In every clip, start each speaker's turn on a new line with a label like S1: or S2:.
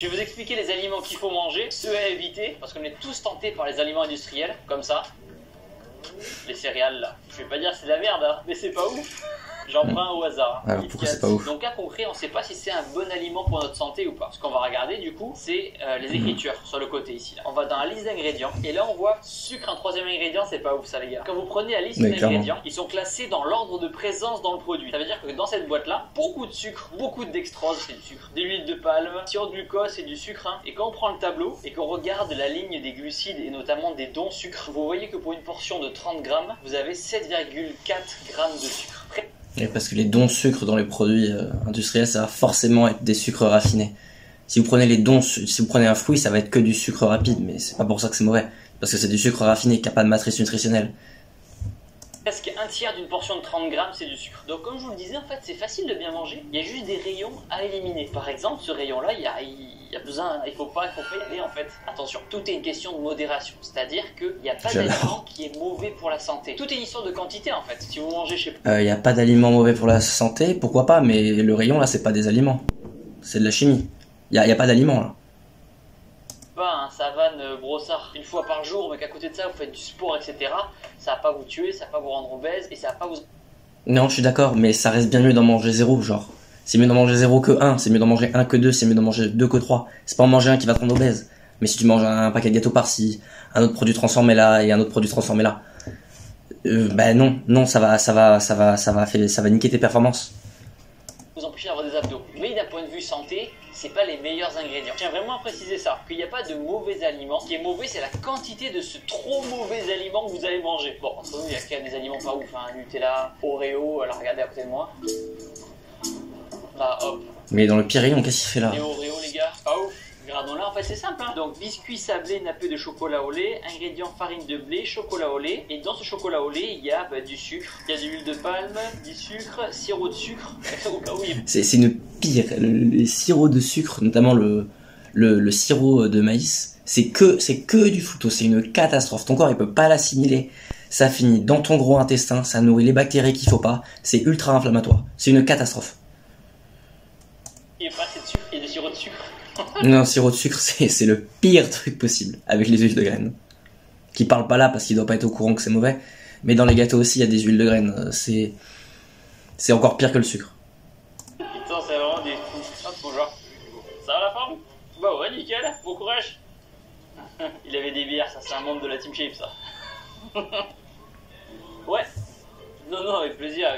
S1: Je vais vous expliquer les aliments qu'il faut manger, ceux à éviter, parce qu'on est tous tentés par les aliments industriels, comme ça. Les céréales là. Je vais pas dire c'est de la merde, hein, mais c'est pas ouf. J'en prends un au hasard.
S2: Alors pourquoi c'est pas ouf?
S1: Donc à concret, on sait pas si c'est un bon aliment pour notre santé ou pas. Ce qu'on va regarder du coup, c'est les écritures sur le côté ici. Là. On va dans la liste d'ingrédients et là on voit sucre en troisième ingrédient, c'est pas ouf ça les gars. Quand vous prenez la liste d'ingrédients, ils sont classés dans l'ordre de présence dans le produit. Ça veut dire que dans cette boîte là, beaucoup de sucre, beaucoup de dextrose, c'est du sucre, de l'huile de palme, sirop de glucose, c'est du sucre. Hein. Et quand on prend le tableau et qu'on regarde la ligne des glucides et notamment des dons sucre, vous voyez que pour une portion de 30 grammes, vous avez 7,4 grammes de sucre.
S2: Et parce que les dons sucre dans les produits industriels, ça va forcément être des sucres raffinés. Si vous prenez un fruit, ça va être que du sucre rapide, mais c'est pas pour ça que c'est mauvais. Parce que c'est du sucre raffiné qui n'a pas de matrice nutritionnelle.
S1: Presque un tiers d'une portion de 30 grammes, c'est du sucre. Donc comme je vous le disais, en fait, c'est facile de bien manger. Il y a juste des rayons à éliminer. Par exemple, ce rayon-là, il faut pas y aller en fait. Attention, tout est une question de modération. C'est-à-dire qu'il n'y a pas d'aliment qui est mauvais pour la santé. Tout est une histoire de quantité en fait. Si vous mangez chez...
S2: Il n'y a pas d'aliments mauvais pour la santé, pourquoi pas, mais le rayon là, c'est pas des aliments. C'est de la chimie. Il y a pas d'aliments là.
S1: Pas un savane brossard une fois par jour, mais qu'à côté de ça, vous faites du sport, etc. Ça va pas vous tuer, ça va pas vous rendre obèse et ça va pas vous...
S2: Non, je suis d'accord, mais ça reste bien mieux d'en manger zéro, genre. C'est mieux d'en manger 0 que 1, c'est mieux d'en manger 1 que 2, c'est mieux d'en manger 2 que 3. C'est pas en manger un qui va te rendre obèse. Mais si tu manges un paquet de gâteaux par-ci, un autre produit transformé là, et un autre produit transformé là, non, ça va niquer tes performances.
S1: Vous empêcher d'avoir des abdos. Mais d'un point de vue santé, c'est pas les meilleurs ingrédients. Je tiens vraiment à préciser ça, qu'il n'y a pas de mauvais aliments. Ce qui est mauvais, c'est la quantité de ce trop mauvais aliment que vous allez manger. Bon, entre nous, il y a quand même des aliments pas ouf, hein. Nutella, Oreo, alors regardez à côté de moi. Là, hop.
S2: Mais dans le pire rayon, qu'est-ce qu'il fait là?
S1: Les Oreo, les gars, pas ouf. Regardons-là, en fait, c'est simple. Hein. Donc, biscuit sablé nappé de chocolat au lait, ingrédients farine de blé, chocolat au lait. Et dans ce chocolat au lait, il y a du sucre, il y a de l'huile de palme, du sucre, sirop de sucre. Au cas où il...
S2: C'est une pire. Les sirops de sucre, notamment le sirop de maïs, c'est que du fructose. C'est une catastrophe. Ton corps, il peut pas l'assimiler. Ça finit dans ton gros intestin, ça nourrit les bactéries qu'il faut pas. C'est ultra inflammatoire. C'est une catastrophe.
S1: Il n'y a pas assez de sucre, il y a du sirop de sucre.
S2: Non, sirop de sucre, c'est le pire truc possible avec les huiles de graines. Qui parle pas là parce qu'il doit pas être au courant que c'est mauvais. Mais dans les gâteaux aussi, il y a des huiles de graines. C'est encore pire que le sucre.
S1: Putain, c'est vraiment des fous. Hop, bonjour. Ça va la forme? Bah ouais, nickel, bon courage. Il avait des bières, ça c'est un membre de la Team Shape ça. Ouais. Non, avec plaisir.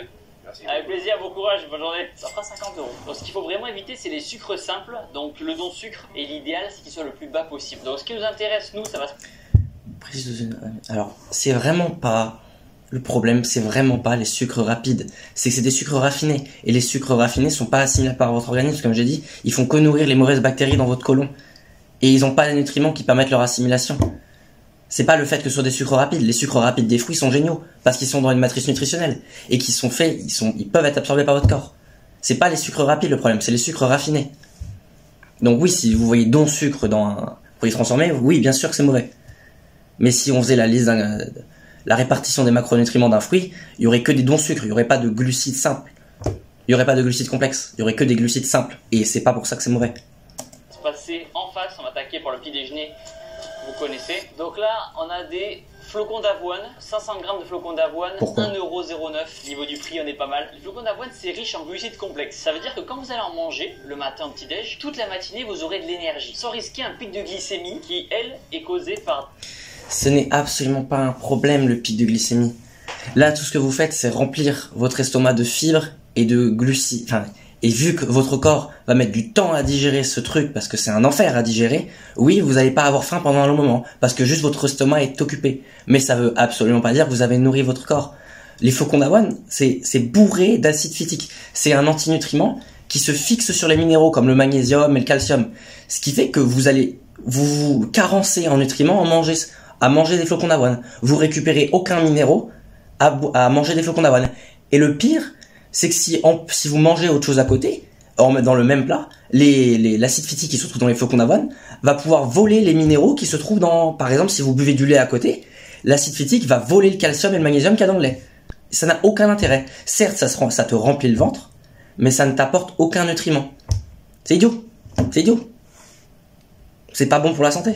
S1: Merci. Avec plaisir, bon courage, bonne journée. Ça fera 50 €. Donc ce qu'il faut vraiment éviter, c'est les sucres simples. Donc le don sucre, et l'idéal, c'est qu'il soit le plus bas possible. Donc ce qui nous intéresse, nous, ça va...
S2: Alors, c'est vraiment pas... Le problème, c'est vraiment pas les sucres rapides. C'est que c'est des sucres raffinés. Et les sucres raffinés sont pas assimilables par votre organisme, comme j'ai dit. Ils font que nourrir les mauvaises bactéries dans votre côlon. Et ils ont pas les nutriments qui permettent leur assimilation. C'est pas le fait que ce soit des sucres rapides. Les sucres rapides des fruits sont géniaux parce qu'ils sont dans une matrice nutritionnelle et qui sont faits, ils peuvent être absorbés par votre corps. C'est pas les sucres rapides le problème, c'est les sucres raffinés. Donc oui, si vous voyez don sucre dans un produit transformé, oui, bien sûr que c'est mauvais. Mais si on faisait la liste la répartition des macronutriments d'un fruit, il y aurait que des dons sucre, il y aurait pas de glucides simples. Il y aurait pas de glucides complexes, il y aurait que des glucides simples et c'est pas pour ça que c'est mauvais.
S1: Se passer en face, on va attaquer pour le petit déjeuner. Vous connaissez. Donc là, on a des flocons d'avoine, 500 grammes de flocons d'avoine, 1,09 €. Niveau du prix, on est pas mal. Les flocons d'avoine, c'est riche en glucides complexes. Ça veut dire que quand vous allez en manger, le matin au petit-déj, toute la matinée, vous aurez de l'énergie, sans risquer un pic de glycémie qui, elle, est causée par...
S2: Ce n'est absolument pas un problème, le pic de glycémie. Là, tout ce que vous faites, c'est remplir votre estomac de fibres et de glucides. Enfin, et vu que votre corps va mettre du temps à digérer ce truc, parce que c'est un enfer à digérer, oui, vous n'allez pas avoir faim pendant un long moment, parce que juste votre estomac est occupé. Mais ça veut absolument pas dire que vous avez nourri votre corps. Les flocons d'avoine, c'est bourré d'acide phytique. C'est un antinutriment qui se fixe sur les minéraux comme le magnésium et le calcium. Ce qui fait que vous allez vous carencer en nutriments à manger des flocons d'avoine. Vous récupérez aucun minéraux à manger des flocons d'avoine. Et le pire, c'est que si vous mangez autre chose à côté, dans le même plat, l'acide phytique qui se trouve dans les flocons d'avoine va pouvoir voler les minéraux qui se trouvent dans... Par exemple, si vous buvez du lait à côté, l'acide phytique va voler le calcium et le magnésium qu'il y a dans le lait. Ça n'a aucun intérêt. Certes, ça te remplit le ventre, mais ça ne t'apporte aucun nutriment. C'est idiot. C'est idiot. C'est pas bon pour la santé.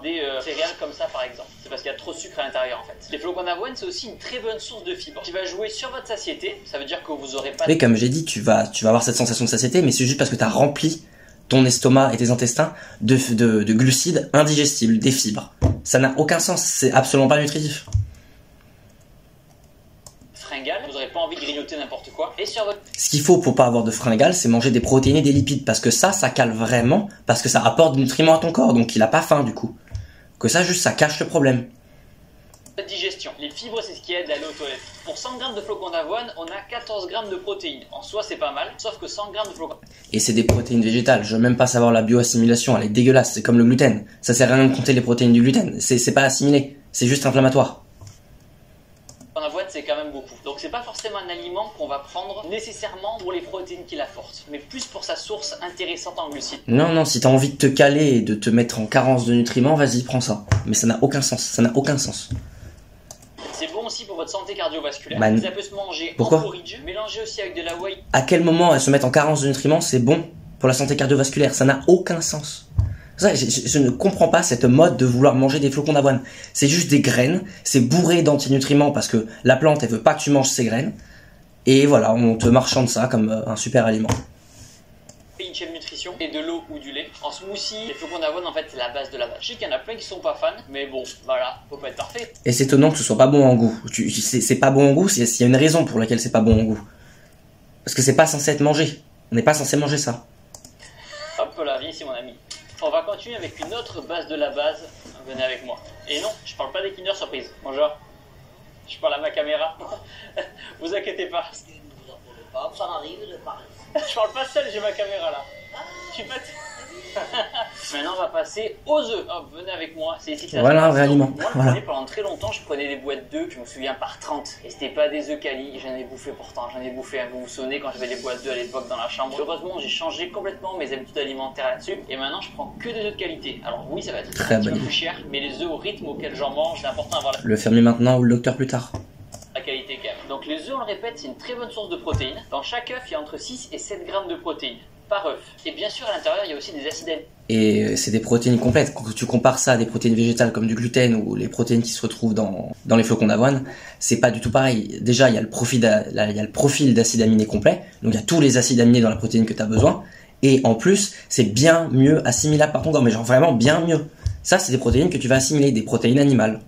S1: Des céréales comme ça par exemple, c'est parce qu'il y a trop de sucre à l'intérieur en fait. Les flocons d'avoine c'est aussi une très bonne source de fibres qui va jouer sur votre satiété, ça veut dire que vous aurez pas...
S2: Oui, comme j'ai dit, tu vas avoir cette sensation de satiété, mais c'est juste parce que tu as rempli ton estomac et tes intestins de glucides indigestibles, des fibres. Ça n'a aucun sens, c'est absolument pas nutritif.
S1: Fringales, vous n'aurez pas envie de grignoter n'importe quoi. Et sur votre...
S2: Ce qu'il faut pour pas avoir de fringales, c'est manger des protéines et des lipides, parce que ça cale vraiment, parce que ça apporte des nutriments à ton corps, donc il a pas faim du coup. Que ça, juste, ça cache le problème.
S1: Digestion. Les fibres, c'est ce qui aide à aller aux toilettes. Pour 100 grammes de flocons d'avoine, on a 14 grammes de protéines. En soi, c'est pas mal, sauf que 100 grammes de flocons...
S2: Et c'est des protéines végétales. Je veux même pas savoir la bioassimilation, elle est dégueulasse. C'est comme le gluten. Ça sert à rien de compter les protéines du gluten. C'est pas assimilé. C'est juste inflammatoire.
S1: En avoine, c'est quand même beaucoup. Donc c'est pas forcément un aliment qu'on va prendre nécessairement pour les protéines qu'il apporte, mais plus pour sa source intéressante en glucides.
S2: Non, si t'as envie de te caler et de te mettre en carence de nutriments, vas-y, prends ça. Mais ça n'a aucun sens. Ça n'a aucun sens.
S1: C'est bon aussi pour votre santé cardiovasculaire. Ça peut se manger
S2: Pourquoi
S1: en porridge, mélangé aussi avec de la whey.
S2: À quel moment se mettre en carence de nutriments, c'est bon pour la santé cardiovasculaire? Ça n'a aucun sens. Ça, je ne comprends pas cette mode de vouloir manger des flocons d'avoine. C'est juste des graines, c'est bourré d'antinutriments parce que la plante, elle veut pas que tu manges ces graines. Et voilà, on te marchande ça comme un super aliment.
S1: Une chaîne nutrition et de l'eau ou du lait. En smoothie, les flocons d'avoine, en fait, c'est la base de la base. Je sais qu'il y en a plein qui sont pas fans, mais bon, voilà, faut pas être parfait.
S2: Et c'est étonnant que ce soit pas bon en goût. C'est pas bon en goût, il y a une raison pour laquelle c'est pas bon en goût. Parce que c'est pas censé être mangé. On n'est pas censé manger ça.
S1: Hop là, viens ici mon ami. On va continuer avec une autre base de la base. Venez avec moi. Et non, je parle pas des Kinder Surprise. Bonjour. Je parle à ma caméra. Vous inquiétez pas.
S3: Ça m'arrive de parler.
S1: Je parle pas seul, j'ai ma caméra là. Je suis pas... Maintenant, on va passer aux œufs. Hop, venez avec moi. C'est ici que ça
S2: voilà, un vrai aliment.
S1: Moi, je prenais pendant très longtemps, je prenais des boîtes d'œufs, je me souviens par 30. Et c'était pas des œufs quali, j'en ai bouffé pourtant, j'en ai bouffé. Vous vous souvenez quand j'avais les boîtes d'œufs à l'époque dans la chambre. Heureusement, j'ai changé complètement mes habitudes alimentaires là-dessus. Et maintenant, je prends que des œufs de qualité. Alors oui, ça va être un petit peu plus cher, mais les œufs au rythme auquel j'en mange, c'est important d'avoir
S2: le fermier maintenant ou le docteur plus tard.
S1: La qualité quand même. Donc les œufs, on le répète, c'est une très bonne source de protéines. Dans chaque œuf, il y a entre 6 et 7 grammes de protéines par œuf. Et bien sûr, à l'intérieur, il y a aussi des acides aminés.
S2: Et c'est des protéines complètes. Quand tu compares ça à des protéines végétales comme du gluten ou les protéines qui se retrouvent dans les flocons d'avoine, c'est pas du tout pareil. Déjà, il y a le profil d'acides aminés complet. Donc il y a tous les acides aminés dans la protéine que tu as besoin. Et en plus, c'est bien mieux assimilable par ton corps. Mais genre vraiment bien mieux. Ça, c'est des protéines que tu vas assimiler, des protéines animales.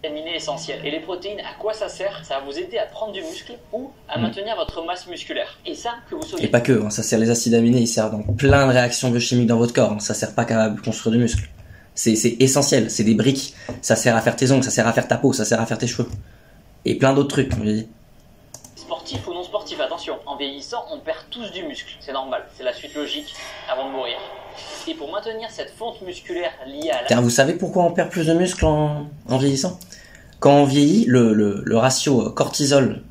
S1: Aminés essentiels. Et les protéines, à quoi ça sert? Ça va vous aider à prendre du muscle ou à maintenir votre masse musculaire. Et ça, que vous soyez...
S2: Et pas que, ça sert les acides aminés, ils servent dans plein de réactions biochimiques dans votre corps. Ça sert pas qu'à construire du muscle. C'est essentiel, c'est des briques. Ça sert à faire tes ongles, ça sert à faire ta peau, ça sert à faire tes cheveux. Et plein d'autres trucs, comme j'ai dit.
S1: Sportif ou non sportif, attention. En vieillissant, on perd tous du muscle. C'est normal, c'est la suite logique avant de mourir. Et pour maintenir cette fonte musculaire liée à la...
S2: Vous savez pourquoi on perd plus de muscles en vieillissant? Quand on vieillit, le ratio cortisol,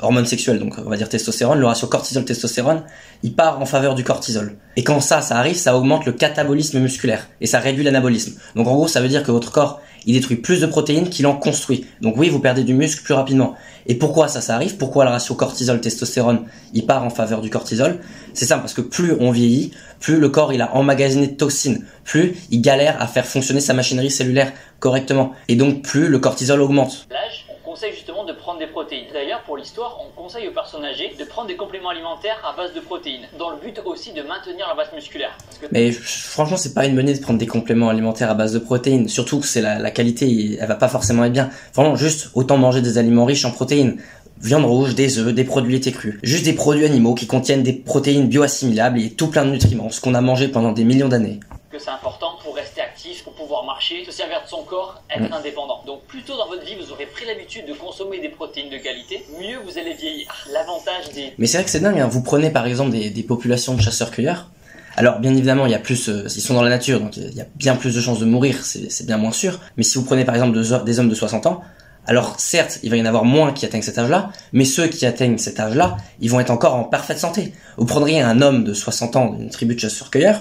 S2: hormone sexuelle, donc on va dire testostérone, le ratio cortisol-testostérone, il part en faveur du cortisol. Et quand ça arrive, ça augmente le catabolisme musculaire et ça réduit l'anabolisme. Donc en gros, ça veut dire que votre corps, il détruit plus de protéines qu'il en construit. Donc oui, vous perdez du muscle plus rapidement. Et pourquoi ça arrive? Pourquoi le ratio cortisol-testostérone, il part en faveur du cortisol? C'est simple, parce que plus on vieillit, plus le corps il a emmagasiné de toxines, plus il galère à faire fonctionner sa machinerie cellulaire correctement. Et donc plus le cortisol augmente.
S1: L'âge, on conseille justement de prendre des protéines. D'ailleurs, pour l'histoire, on conseille aux personnes âgées de prendre des compléments alimentaires à base de protéines, dans le but aussi de maintenir la masse musculaire.
S2: Mais franchement, c'est pas une bonne idée de prendre des compléments alimentaires à base de protéines, surtout que c'est la qualité, elle va pas forcément être bien. Vraiment, juste autant manger des aliments riches en protéines. Viande rouge, des œufs, des produits laitiers crus. Juste des produits animaux qui contiennent des protéines bioassimilables et tout plein de nutriments, ce qu'on a mangé pendant des millions d'années.
S1: Que c'est important pour rester actif, pour pouvoir marcher, se servir de son corps, être indépendant. Donc plus tôt dans votre vie vous aurez pris l'habitude de consommer des protéines de qualité, mieux vous allez vieillir. L'avantage des...
S2: Mais c'est vrai que c'est dingue, hein. Vous prenez par exemple des populations de chasseurs-cueilleurs. Alors bien évidemment il y a plus, ils sont dans la nature, donc il y a bien plus de chances de mourir, c'est bien moins sûr. Mais si vous prenez par exemple des hommes de 60 ans, alors certes, il va y en avoir moins qui atteignent cet âge-là, mais ceux qui atteignent cet âge-là, ils vont être encore en parfaite santé. Vous prendriez un homme de 60 ans d'une tribu de chasseurs-cueilleurs,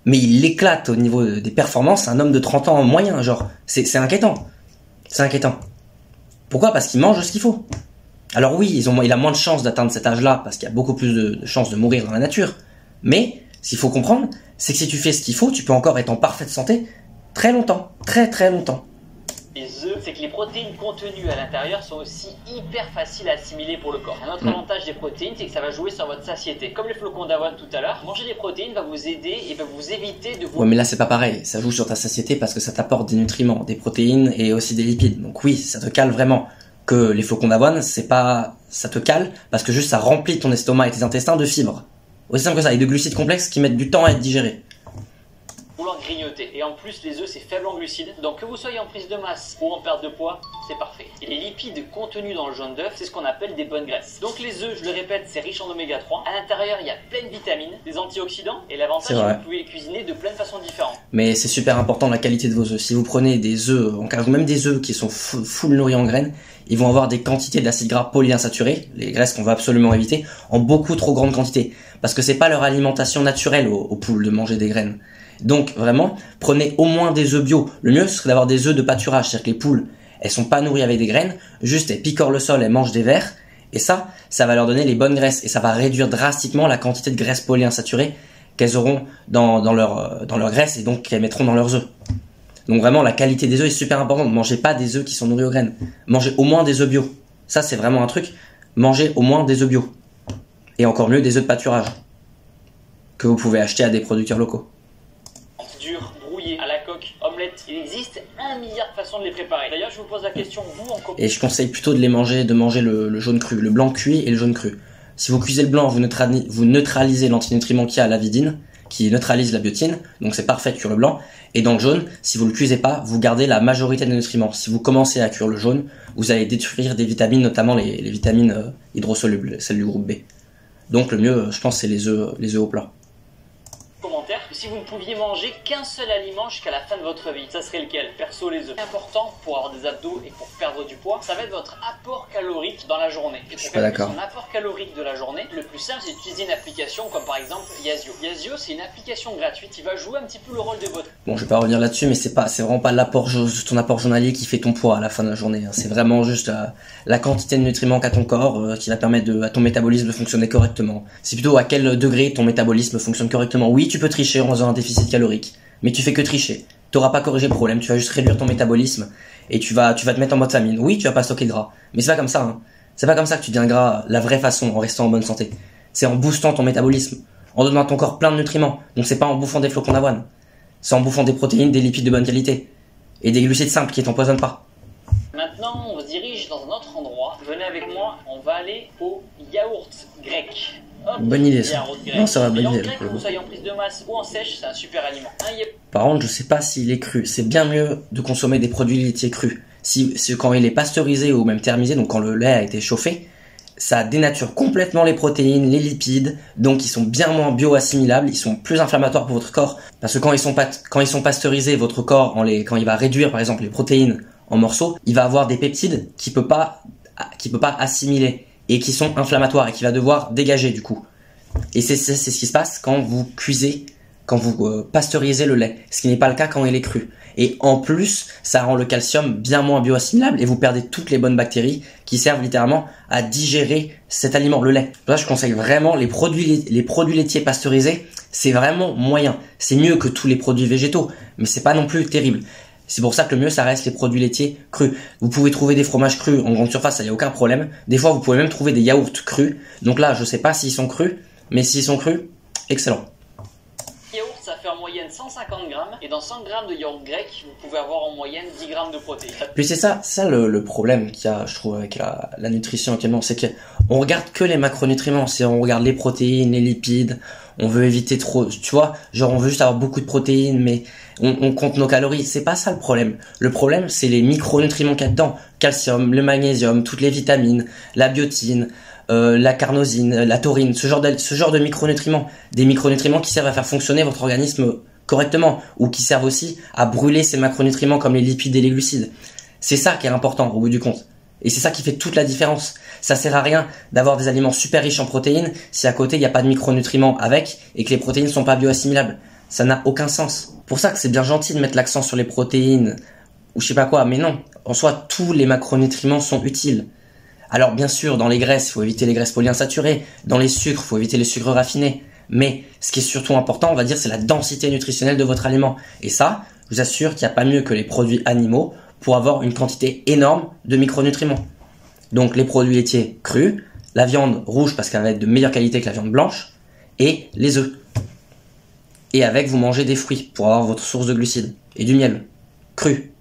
S2: mais il éclate au niveau des performances un homme de 30 ans moyen, genre. C'est inquiétant. C'est inquiétant. Pourquoi? Parce qu'il mange ce qu'il faut. Alors oui, il a moins de chances d'atteindre cet âge-là, parce qu'il y a beaucoup plus de chances de mourir dans la nature, mais Ce qu'il faut comprendre, c'est que si tu fais ce qu'il faut, tu peux encore être en parfaite santé très longtemps, très longtemps.
S1: Les œufs, c'est que les protéines contenues à l'intérieur sont aussi hyper faciles à assimiler pour le corps. Un autre avantage des protéines, c'est que ça va jouer sur votre satiété. Comme les flocons d'avoine tout à l'heure, manger des protéines va vous aider et va vous éviter de vous...
S2: Ouais, mais là c'est pas pareil, ça joue sur ta satiété parce que ça t'apporte des nutriments, des protéines et aussi des lipides. Donc oui, ça te cale vraiment. Que les flocons d'avoine, c'est pas... ça te cale parce que juste ça remplit ton estomac et tes intestins de fibres. Aussi simple que ça, et de glucides complexes qui mettent du temps à être digérés.
S1: Vouloir grignoter. Et en plus, les œufs, c'est faible en glucides. Donc que vous soyez en prise de masse ou en perte de poids, c'est parfait. Et les lipides contenus dans le jaune d'œuf, c'est ce qu'on appelle des bonnes graisses. Donc les œufs, je le répète, c'est riche en oméga 3. À l'intérieur, il y a plein de vitamines, des antioxydants. Et l'avantage, c'est que vous pouvez les cuisiner de plein de façons différentes.
S2: Mais c'est super important la qualité de vos œufs. Si vous prenez des œufs, ou même des œufs qui sont full nourris en graines, ils vont avoir des quantités d'acides gras polyinsaturés, les graisses qu'on va absolument éviter, en beaucoup trop grande quantité. Parce que c'est pas leur alimentation naturelle aux poules de manger des graines. Donc vraiment, prenez au moins des œufs bio. Le mieux, ce serait d'avoir des œufs de pâturage, c'est-à-dire que les poules, elles sont pas nourries avec des graines, juste elles picorent le sol, elles mangent des vers, et ça va leur donner les bonnes graisses, et ça va réduire drastiquement la quantité de graisses polyinsaturées qu'elles auront dans leur graisse, et donc qu'elles mettront dans leurs œufs. Donc vraiment, la qualité des œufs est super importante. Ne mangez pas des œufs qui sont nourris aux graines. Mangez au moins des œufs bio. Ça, c'est vraiment un truc. Mangez au moins des œufs bio. Et encore mieux, des œufs de pâturage que vous pouvez acheter à des producteurs locaux.
S1: Dur, brouillé, à la coque, omelette. Il existe 1 milliard de façons de les préparer. D'ailleurs, je vous pose la question, vous en
S2: Et je conseille plutôt de manger le jaune cru, le blanc cuit et le jaune cru. Si vous cuisez le blanc, vous neutralisez l'antinutriment qu'il y a à l'avidine, qui neutralise la biotine, donc c'est parfait de cuire le blanc. Et dans le jaune, si vous le cuisez pas, vous gardez la majorité des nutriments. Si vous commencez à cuire le jaune, vous allez détruire des vitamines, notamment les vitamines hydrosolubles, celles du groupe B. Donc le mieux, je pense, c'est les œufs au plat.
S1: Commentaire, si vous ne pouviez manger qu'un seul aliment jusqu'à la fin de votre vie, ça serait lequel? Perso, les œufs. Important pour avoir des abdos et pour perdre du poids, ça va être votre apport calorique dans la journée. Et
S2: je suis pas d'accord.
S1: Son apport calorique de la journée, le plus simple, c'est d'utiliser une application comme par exemple Yazio. Yazio, c'est une application gratuite qui va jouer un petit peu le rôle de votre...
S2: Bon, je vais pas revenir là-dessus, mais c'est vraiment pas ton apport journalier qui fait ton poids à la fin de la journée. C'est vraiment juste la quantité de nutriments qu'a ton corps qui va permettre à ton métabolisme de fonctionner correctement. C'est plutôt à quel degré ton métabolisme fonctionne correctement. Oui, tu peux tricher en faisant un déficit calorique, mais tu fais que tricher. T'auras pas corrigé le problème, tu vas juste réduire ton métabolisme et tu vas te mettre en mode famine. Oui, tu vas pas stocker de gras, mais c'est pas comme ça, hein. C'est pas comme ça que tu deviens gras la vraie façon en restant en bonne santé. C'est en boostant ton métabolisme, en donnant à ton corps plein de nutriments. Donc c'est pas en bouffant des flocons d'avoine. C'est en bouffant des protéines, des lipides de bonne qualité et des glucides simples qui t'empoisonnent pas.
S1: Maintenant, on se dirige dans un autre endroit. Venez avec moi, on va aller au yaourt grec. Hop,
S2: bonne idée ça. Non, ça va, bonne idée.
S1: Grec, que vous soyez en prise de masse ou en sèche, c'est un super aliment.
S2: Par contre, je sais pas s'il est cru. C'est bien mieux de consommer des produits laitiers crus. Quand il est pasteurisé ou même thermisé, donc quand le lait a été chauffé, ça dénature complètement les protéines, les lipides, donc ils sont bien moins bio-assimilables, ils sont plus inflammatoires pour votre corps. Parce que quand ils sont pasteurisés, votre corps, quand il va réduire par exemple les protéines en morceaux, il va avoir des peptides qu'il peut pas assimiler et qui sont inflammatoires et qui va devoir dégager du coup. Et c'est ce qui se passe quand vous cuisez, quand vous pasteurisez le lait, ce qui n'est pas le cas quand il est cru. Et en plus, ça rend le calcium bien moins bioassimilable et vous perdez toutes les bonnes bactéries qui servent littéralement à digérer cet aliment, le lait. Là, je conseille vraiment les produits laitiers pasteurisés, c'est vraiment moyen. C'est mieux que tous les produits végétaux, mais c'est pas non plus terrible. C'est pour ça que le mieux, ça reste les produits laitiers crus. Vous pouvez trouver des fromages crus en grande surface, ça y a aucun problème. Des fois, vous pouvez même trouver des yaourts crus. Donc là, je sais pas s'ils sont crus, mais s'ils sont crus, excellent.
S1: Yaourt, ça fait en moyenne 150 grammes. Et dans 100 grammes de yaourt grec, vous pouvez avoir en moyenne 10 grammes de protéines.
S2: Puis c'est ça le problème qu'il y a, je trouve, avec la nutrition actuellement. C'est qu'on regarde que les macronutriments. On regarde les protéines, les lipides. On veut éviter trop, tu vois, genre on veut juste avoir beaucoup de protéines, mais on compte nos calories. C'est pas ça le problème. Le problème, c'est les micronutriments qu'il y a dedans. Calcium, le magnésium, toutes les vitamines, la biotine, la carnosine, la taurine, ce genre de micronutriments. Des micronutriments qui servent à faire fonctionner votre organisme correctement, ou qui servent aussi à brûler ces macronutriments comme les lipides et les glucides. C'est ça qui est important au bout du compte. Et c'est ça qui fait toute la différence. Ça sert à rien d'avoir des aliments super riches en protéines si à côté il n'y a pas de micronutriments avec et que les protéines sont pas bioassimilables. Ça n'a aucun sens. Pour ça que c'est bien gentil de mettre l'accent sur les protéines ou je sais pas quoi, mais non. En soi, tous les macronutriments sont utiles. Alors bien sûr, dans les graisses, il faut éviter les graisses polyinsaturées. Dans les sucres, il faut éviter les sucres raffinés. Mais ce qui est surtout important, on va dire, c'est la densité nutritionnelle de votre aliment. Et ça, je vous assure qu'il n'y a pas mieux que les produits animaux pour avoir une quantité énorme de micronutriments. Donc les produits laitiers crus, la viande rouge parce qu'elle va être de meilleure qualité que la viande blanche, et les œufs. Et avec, vous mangez des fruits pour avoir votre source de glucides. Et du miel, cru.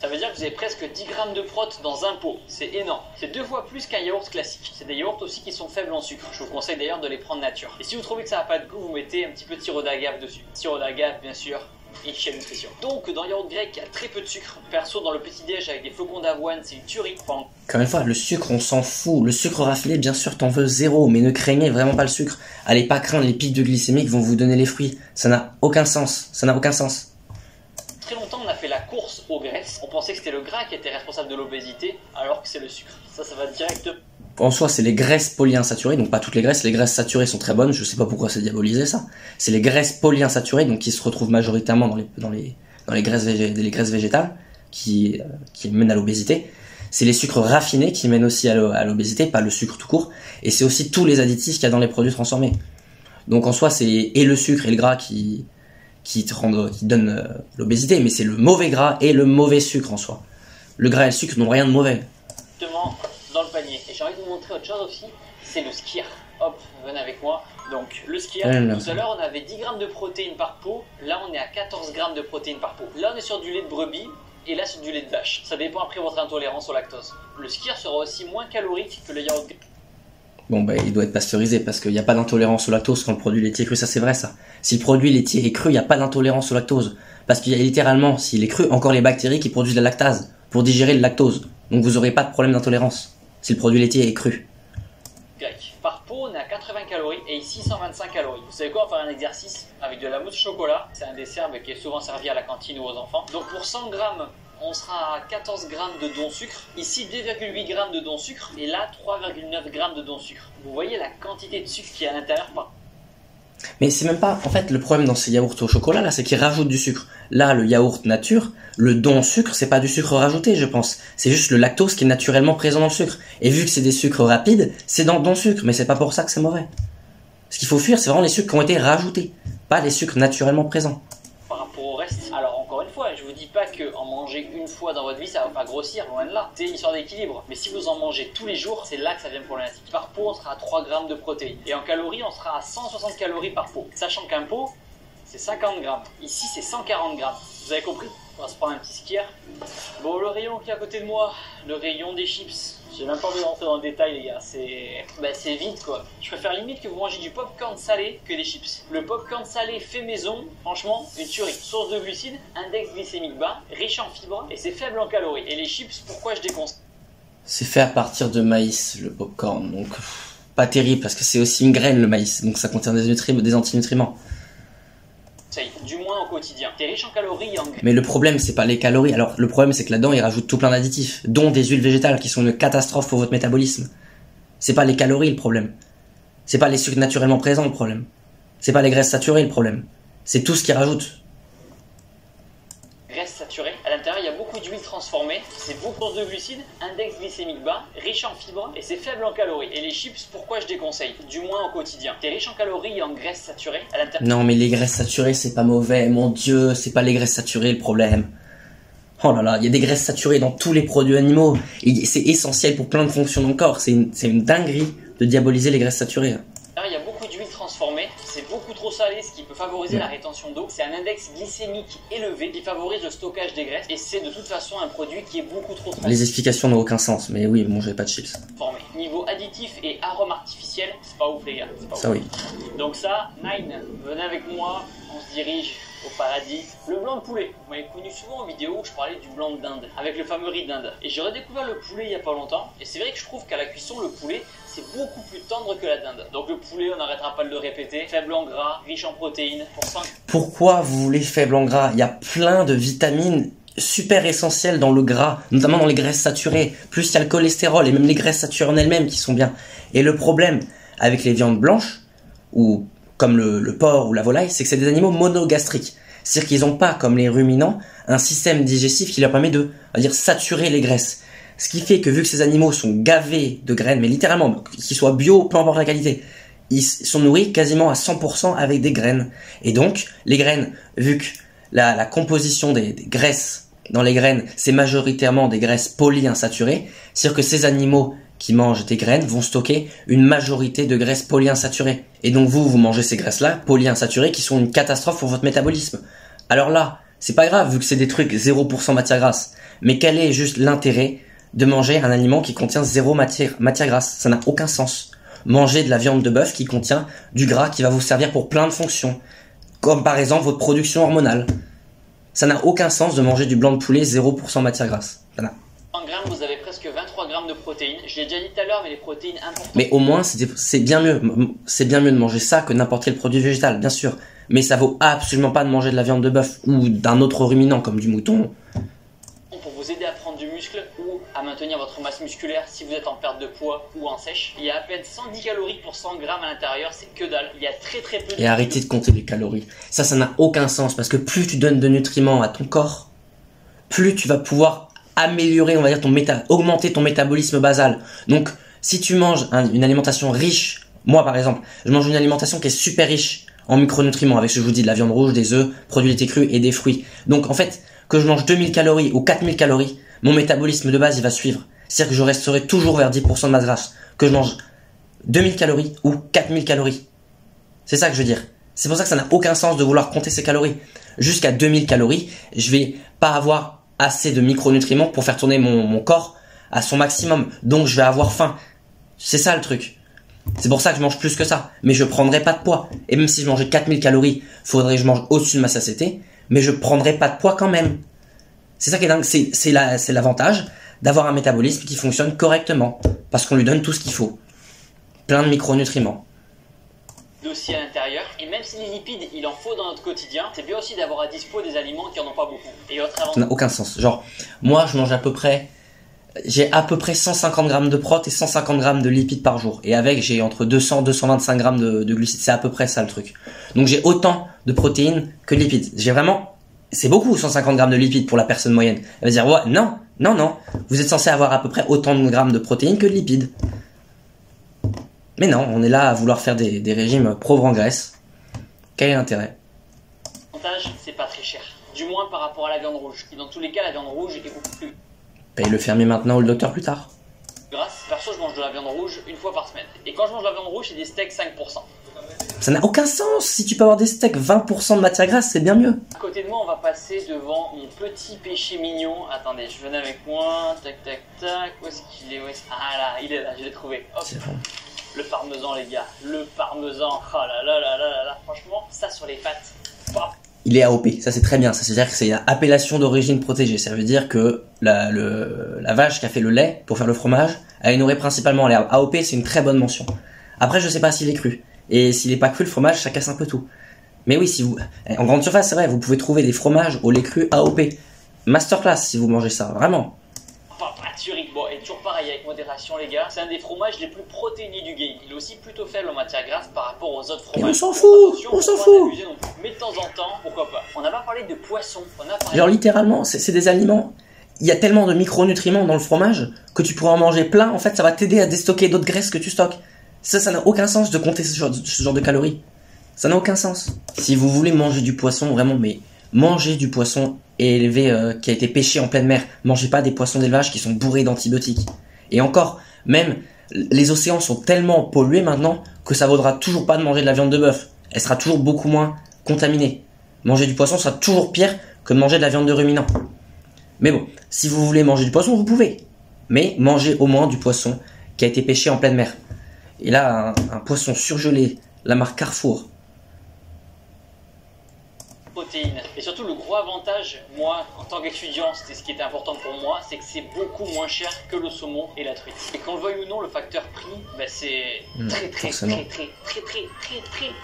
S1: Ça veut dire que vous avez presque 10 grammes de prot dans un pot. C'est énorme. C'est 2 fois plus qu'un yaourt classique. C'est des yaourts aussi qui sont faibles en sucre. Je vous conseille d'ailleurs de les prendre nature. Et si vous trouvez que ça n'a pas de goût, vous mettez un petit peu de sirop d'agave dessus. Sirop d'agave, bien sûr. Et chez Nutrition. Donc, dans le yaourt grec, il y a très peu de sucre. Perso, dans le petit-déj avec des flocons d'avoine, c'est une tuerie. Enfin,
S2: encore une fois, le sucre, on s'en fout. Le sucre raffiné, bien sûr, t'en veux zéro. Mais ne craignez vraiment pas le sucre. Allez pas craindre les pics de glycémie qui vont vous donner les fruits. Ça n'a aucun sens. Ça n'a aucun sens.
S1: Très longtemps, on a fait la course aux graisses. On pensait que c'était le gras qui était responsable de l'obésité, alors que c'est le sucre. Ça va direct.
S2: En soi, c'est les graisses polyinsaturées, donc pas toutes les graisses. Les graisses saturées sont très bonnes, je sais pas pourquoi c'est diabolisé ça. C'est les graisses polyinsaturées, donc qui se retrouvent majoritairement dans les graisses végétales, qui mènent à l'obésité. C'est les sucres raffinés qui mènent aussi à l'obésité, pas le sucre tout court. Et c'est aussi tous les additifs qu'il y a dans les produits transformés. Donc en soi, c'est et le sucre et le gras qui donnent l'obésité, mais c'est le mauvais gras et le mauvais sucre en soi. Le gras et le sucre n'ont rien de mauvais.
S1: Justement, dans le panier. Et j'ai envie de vous montrer autre chose aussi, c'est le skyr. Hop, venez avec moi. Donc le skyr, tout à l'heure on avait 10 grammes de protéines par pot, là on est à 14 grammes de protéines par pot. Là on est sur du lait de brebis, et là sur du lait de vache. Ça dépend après votre intolérance au lactose. Le skyr sera aussi moins calorique que le yaourt grec.
S2: Bon il doit être pasteurisé parce qu'il n'y a pas d'intolérance au lactose quand le produit laitier est cru, ça c'est vrai ça. Si le produit laitier est cru, il n'y a pas d'intolérance au lactose. Parce qu'il y a littéralement, s'il est cru, encore les bactéries qui produisent la lactase pour digérer le lactose. Donc vous n'aurez pas de problème d'intolérance si le produit laitier est cru.
S1: Grec. Par pot, on est à 80 calories et ici 125 calories. Vous savez quoi, on va faire un exercice avec de la mousse au chocolat. C'est un dessert qui est souvent servi à la cantine ou aux enfants. Donc pour 100 grammes, on sera à 14 grammes de don sucre. Ici 2,8 grammes de don sucre et là 3,9 grammes de don sucre. Vous voyez la quantité de sucre qui est à l'intérieur pas.
S2: Mais c'est même pas, en fait, le problème dans ces yaourts au chocolat, là, c'est qu'ils rajoutent du sucre. Là, le yaourt nature, le don sucre, c'est pas du sucre rajouté, je pense. C'est juste le lactose qui est naturellement présent dans le sucre. Et vu que c'est des sucres rapides, c'est dans le don sucre, mais c'est pas pour ça que c'est mauvais. Ce qu'il faut fuir, c'est vraiment les sucres qui ont été rajoutés, pas les sucres naturellement présents.
S1: Par rapport au reste, alors encore une fois, je vous dis pas que en manger une fois dans votre vie, ça va pas grossir, loin de là. C'est une histoire d'équilibre. Mais si vous en mangez tous les jours, c'est là que ça devient problématique. Par pot, on sera à 3 grammes de protéines. Et en calories, on sera à 160 calories par pot. Sachant qu'un pot, c'est 50 grammes. Ici, c'est 140 grammes. Vous avez compris? On va se prendre un petit skyr. Bon, le rayon qui est à côté de moi, le rayon des chips. J'ai même pas envie d'entrer dans le détail, les gars. C'est vide, quoi. Je préfère limite que vous mangez du popcorn salé que des chips. Le popcorn salé fait maison, franchement, une tuerie. Source de glucides, index glycémique bas, riche en fibres et c'est faible en calories. Et les chips, pourquoi je déconseille?
S2: C'est fait à partir de maïs, le popcorn. Donc, pas terrible parce que c'est aussi une graine, le maïs. Donc, ça contient des antinutriments.
S1: Du moins au quotidien. T'es riche en calories et en graines.
S2: Mais le problème, c'est pas les calories. Alors, le problème, c'est que là-dedans, ils rajoutent tout plein d'additifs, dont des huiles végétales qui sont une catastrophe pour votre métabolisme. C'est pas les calories le problème. C'est pas les sucres naturellement présents le problème. C'est pas les graisses saturées le problème. C'est tout ce qu'ils rajoutent.
S1: Graisses saturées. À l'intérieur, il y a beaucoup d'huiles transformées. C'est beaucoup de glucides, index glycémique bas, riche en fibres et c'est faible en calories. Et les chips, pourquoi je déconseille? Du moins au quotidien. T'es riche en calories et en graisses saturées. À l'intérieur.
S2: Non, mais les graisses saturées, c'est pas mauvais. Mon Dieu, c'est pas les graisses saturées le problème. Oh là là, il y a des graisses saturées dans tous les produits animaux. Et c'est essentiel pour plein de fonctions dans le corps. C'est une dinguerie de diaboliser les graisses saturées.
S1: Il y a beaucoup d'huiles transformées, c'est beaucoup trop salé, ce qui peut favoriser la rétention d'eau. C'est un index glycémique élevé qui favorise le stockage des graisses et c'est de toute façon un produit qui est beaucoup trop transformé.
S2: Les explications n'ont aucun sens, mais oui, mangez pas de chips.
S1: Niveau additif et arôme artificiel, c'est pas ouf les gars.
S2: Ça oui.
S1: Donc ça, Nine, venez avec moi, on se dirige au paradis. Le blanc de poulet, vous m'avez connu souvent en vidéo où je parlais du blanc de dinde, avec le fameux riz d'Inde. Et j'ai redécouvert le poulet il y a pas longtemps, et c'est vrai que je trouve qu'à la cuisson, le poulet, c'est beaucoup plus tendre que la dinde. Donc le poulet, on n'arrêtera pas de le répéter, faible en gras, riche en protéines, pour 5.
S2: Pourquoi vous voulez faible en gras? Il y a plein de vitamines super essentielles dans le gras, notamment dans les graisses saturées. Plus il y a le cholestérol et même les graisses saturées en elles-mêmes qui sont bien. Et le problème avec les viandes blanches, ou comme le porc ou la volaille, c'est que c'est des animaux monogastriques. C'est-à-dire qu'ils n'ont pas, comme les ruminants, un système digestif qui leur permet de, on va dire, saturer les graisses. Ce qui fait que vu que ces animaux sont gavés de graines, mais littéralement, qu'ils soient bio, peu importe la qualité, ils sont nourris quasiment à 100% avec des graines. Et donc, les graines, vu que la composition des graisses dans les graines, c'est majoritairement des graisses polyinsaturées, c'est-à-dire que ces animaux qui mangent des graines vont stocker une majorité de graisses polyinsaturées. Et donc vous mangez ces graisses-là, polyinsaturées, qui sont une catastrophe pour votre métabolisme. Alors là, c'est pas grave, vu que c'est des trucs 0% matière grasse. Mais quel est juste l'intérêt de manger un aliment qui contient 0 matière grasse? Ça n'a aucun sens. Manger de la viande de bœuf qui contient du gras qui va vous servir pour plein de fonctions. Comme par exemple votre production hormonale. Ça n'a aucun sens de manger du blanc de poulet 0% matière grasse. Voilà.
S1: 100 grammes, vous avez presque 23 grammes de protéines. Je l'ai déjà dit tout à l'heure, mais les protéines importantes.
S2: Mais au moins, c'est bien mieux. C'est bien mieux de manger ça que n'importe quel produit végétal, bien sûr. Mais ça vaut absolument pas de manger de la viande de bœuf ou d'un autre ruminant comme du mouton.
S1: Pour vous aider à prendre du muscle ou à maintenir votre masse musculaire si vous êtes en perte de poids ou en sèche, il y a à peine 110 calories pour 100 grammes à l'intérieur, c'est que dalle. Il y a très peu de...
S2: Et arrêtez de compter les calories. Ça n'a aucun sens parce que plus tu donnes de nutriments à ton corps, plus tu vas pouvoir améliorer, on va dire, augmenter ton métabolisme basal. Donc, si tu manges une alimentation riche, moi par exemple, je mange une alimentation qui est super riche en micronutriments, avec ce que je vous dis, de la viande rouge, des œufs, produits laitiers crus et des fruits. Donc en fait, que je mange 2000 calories ou 4000 calories, mon métabolisme de base il va suivre. C'est-à-dire que je resterai toujours vers 10% de masse grasse. Que je mange 2000 calories ou 4000 calories. C'est ça que je veux dire. C'est pour ça que ça n'a aucun sens de vouloir compter ces calories. Jusqu'à 2000 calories, je vais pas avoir assez de micronutriments pour faire tourner mon corps à son maximum. Donc je vais avoir faim. C'est ça le truc. C'est pour ça que je mange plus que ça. Mais je prendrai pas de poids. Et même si je mangeais 4000 calories, faudrait que je mange au-dessus de ma satiété. Mais je prendrai pas de poids quand même. C'est ça qui est dingue. C'est l'avantage d'avoir un métabolisme qui fonctionne correctement. Parce qu'on lui donne tout ce qu'il faut. Plein de micronutriments.
S1: Aussi à l'intérieur, et même si les lipides il en faut dans notre quotidien, c'est bien aussi d'avoir à dispo des aliments qui en ont pas beaucoup. Et autre
S2: ça n'a aucun sens. Genre, moi je mange j'ai à peu près 150 grammes de prot et 150 grammes de lipides par jour. Et avec, j'ai entre 200 et 225 grammes de glucides. C'est à peu près ça le truc. Donc j'ai autant de protéines que de lipides. C'est beaucoup 150 grammes de lipides pour la personne moyenne. Elle va dire, ouais, non. Vous êtes censé avoir à peu près autant de grammes de protéines que de lipides. Mais non, on est là à vouloir faire des régimes pauvres en graisse. Quel est l'intérêt?
S1: L'avantage, c'est pas très cher. Du moins par rapport à la viande rouge. Et dans tous les cas, la viande rouge est beaucoup plus...
S2: Paye le fermier maintenant ou le docteur plus tard.
S1: Grâce, perso, je mange de la viande rouge une fois par semaine. Et quand je mange de la viande rouge, c'est des steaks 5%.
S2: Ça n'a aucun sens. Si tu peux avoir des steaks 20% de matière grasse, c'est bien mieux.
S1: À côté de moi, on va passer devant mon petit péché mignon. Attendez, je venais avec moi. Tac. Où est-ce qu'il est? Ah là, il est là, je l'ai trouvé. Hop.
S2: C'est bon.
S1: Le parmesan, les gars. Le parmesan. Oh là. Franchement, ça sur les pâtes. Pop.
S2: Il est AOP, ça c'est très bien, ça veut dire que c'est une appellation d'origine protégée, ça veut dire que la vache qui a fait le lait pour faire le fromage, elle est nourrie principalement en l'herbe. AOP c'est une très bonne mention. Après je sais pas s'il est cru, et s'il est pas cru le fromage ça casse un peu tout. Mais oui, en grande surface c'est vrai, vous pouvez trouver des fromages au lait cru AOP. Masterclass si vous mangez ça, vraiment.
S1: Bon, et toujours pareil avec modération les gars, c'est un des fromages les plus protéinés du game. Il est aussi plutôt faible en matière grasse par rapport aux autres fromages.
S2: Et on s'en fout, on s'en fout.
S1: Mais de temps en temps, pourquoi pas. On n'a pas parlé de poisson,
S2: Genre littéralement, c'est des aliments, il y a tellement de micronutriments dans le fromage que tu pourras en manger plein, en fait ça va t'aider à déstocker d'autres graisses que tu stockes. Ça n'a aucun sens de compter ce genre de calories. Ça n'a aucun sens. Si vous voulez manger du poisson, vraiment, mais mangez du poisson élevé qui a été pêché en pleine mer. Mangez pas des poissons d'élevage qui sont bourrés d'antibiotiques. Et encore, même les océans sont tellement pollués maintenant que ça vaudra toujours pas de manger de la viande de bœuf. Elle sera toujours beaucoup moins contaminée. Manger du poisson sera toujours pire que de manger de la viande de ruminant. Mais bon, si vous voulez manger du poisson, vous pouvez. Mais mangez au moins du poisson qui a été pêché en pleine mer. Et là, un poisson surgelé, la marque Carrefour.
S1: Protéines. Et surtout le gros avantage, moi en tant qu'étudiant, c'était ce qui était important pour moi, c'est que c'est beaucoup moins cher que le saumon et la truite. Et qu'on le veuille ou non, le facteur prix, c'est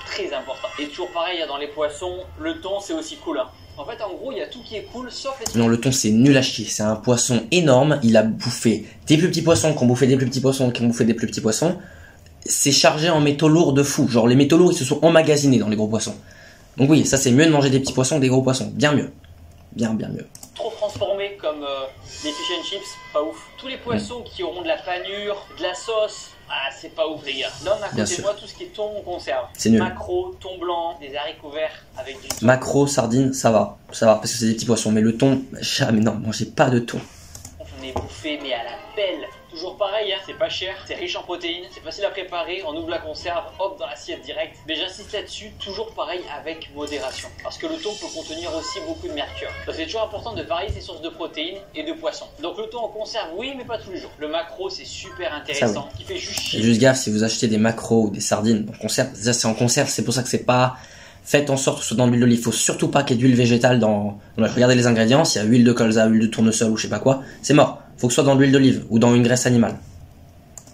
S1: très important. Et toujours pareil, dans les poissons, le thon c'est aussi cool. En fait, en gros, il y a tout qui est cool, sauf les...
S2: Non, le thon, c'est nul à chier. C'est un poisson énorme. Il a bouffé des plus petits poissons, qui ont bouffé des plus petits poissons, qui ont bouffé des plus petits poissons. C'est chargé en métaux lourds de fou. Genre, les métaux lourds, ils se sont emmagasinés dans les gros poissons. Donc oui, ça c'est mieux de manger des petits poissons que des gros poissons. Bien mieux. Bien mieux.
S1: Trop transformés comme les fish and chips, pas ouf. Tous les poissons qui auront de la panure, de la sauce, Ah, c'est pas ouf les gars. Là on a à côté de moi tout ce qui est thon en conserve.
S2: C'est nul.
S1: Macro, thon blanc, des haricots verts avec du thon.
S2: Macro, sardines, ça va, parce que c'est des petits poissons. Mais le thon, jamais, non, mangez pas de thon.
S1: On est bouffé mais à la pelle. Toujours pareil, hein, c'est pas cher, c'est riche en protéines, c'est facile à préparer, on ouvre la conserve, hop dans l'assiette direct. Mais j'insiste là-dessus, toujours pareil avec modération. Parce que le thon peut contenir aussi beaucoup de mercure. Donc c'est toujours important de varier ses sources de protéines et de poissons. Donc le thon en conserve, oui, mais pas tous les jours. Le macro, c'est super intéressant, qui fait juste chier.
S2: Juste gaffe, si vous achetez des macros ou des sardines en conserve, déjà c'est en conserve, c'est pour ça que c'est pas... Faites en sorte que ce soit dans l'huile d'olive. Il faut surtout pas qu'il y ait d'huile végétale dans... Regardez les ingrédients, s'il y a huile de colza, huile de tournesol ou je sais pas quoi, c'est mort. Faut que ce soit dans l'huile d'olive ou dans une graisse animale.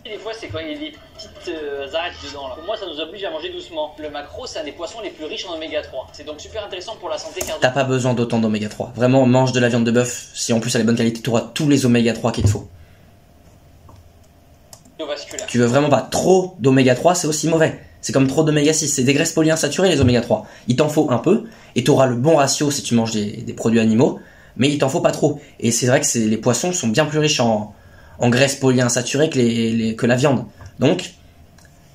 S1: Des fois, c'est quand il y a des petites arêtes dedans. Là. Pour moi, ça nous oblige à manger doucement. Le macro, c'est un des poissons les plus riches en oméga 3. C'est donc super intéressant pour la santé cardiaque.
S2: T'as pas besoin d'autant d'oméga 3. Vraiment, mange de la viande de bœuf. Si en plus elle est bonne qualité, tu auras tous les oméga 3 qu'il te faut. Tu veux vraiment pas trop d'oméga 3, c'est aussi mauvais. C'est comme trop d'oméga 6, c'est des graisses polyinsaturées les oméga 3. Il t'en faut un peu, et tu auras le bon ratio si tu manges des produits animaux, mais il t'en faut pas trop. Et c'est vrai que les poissons sont bien plus riches en graisses polyinsaturées que la viande. Donc,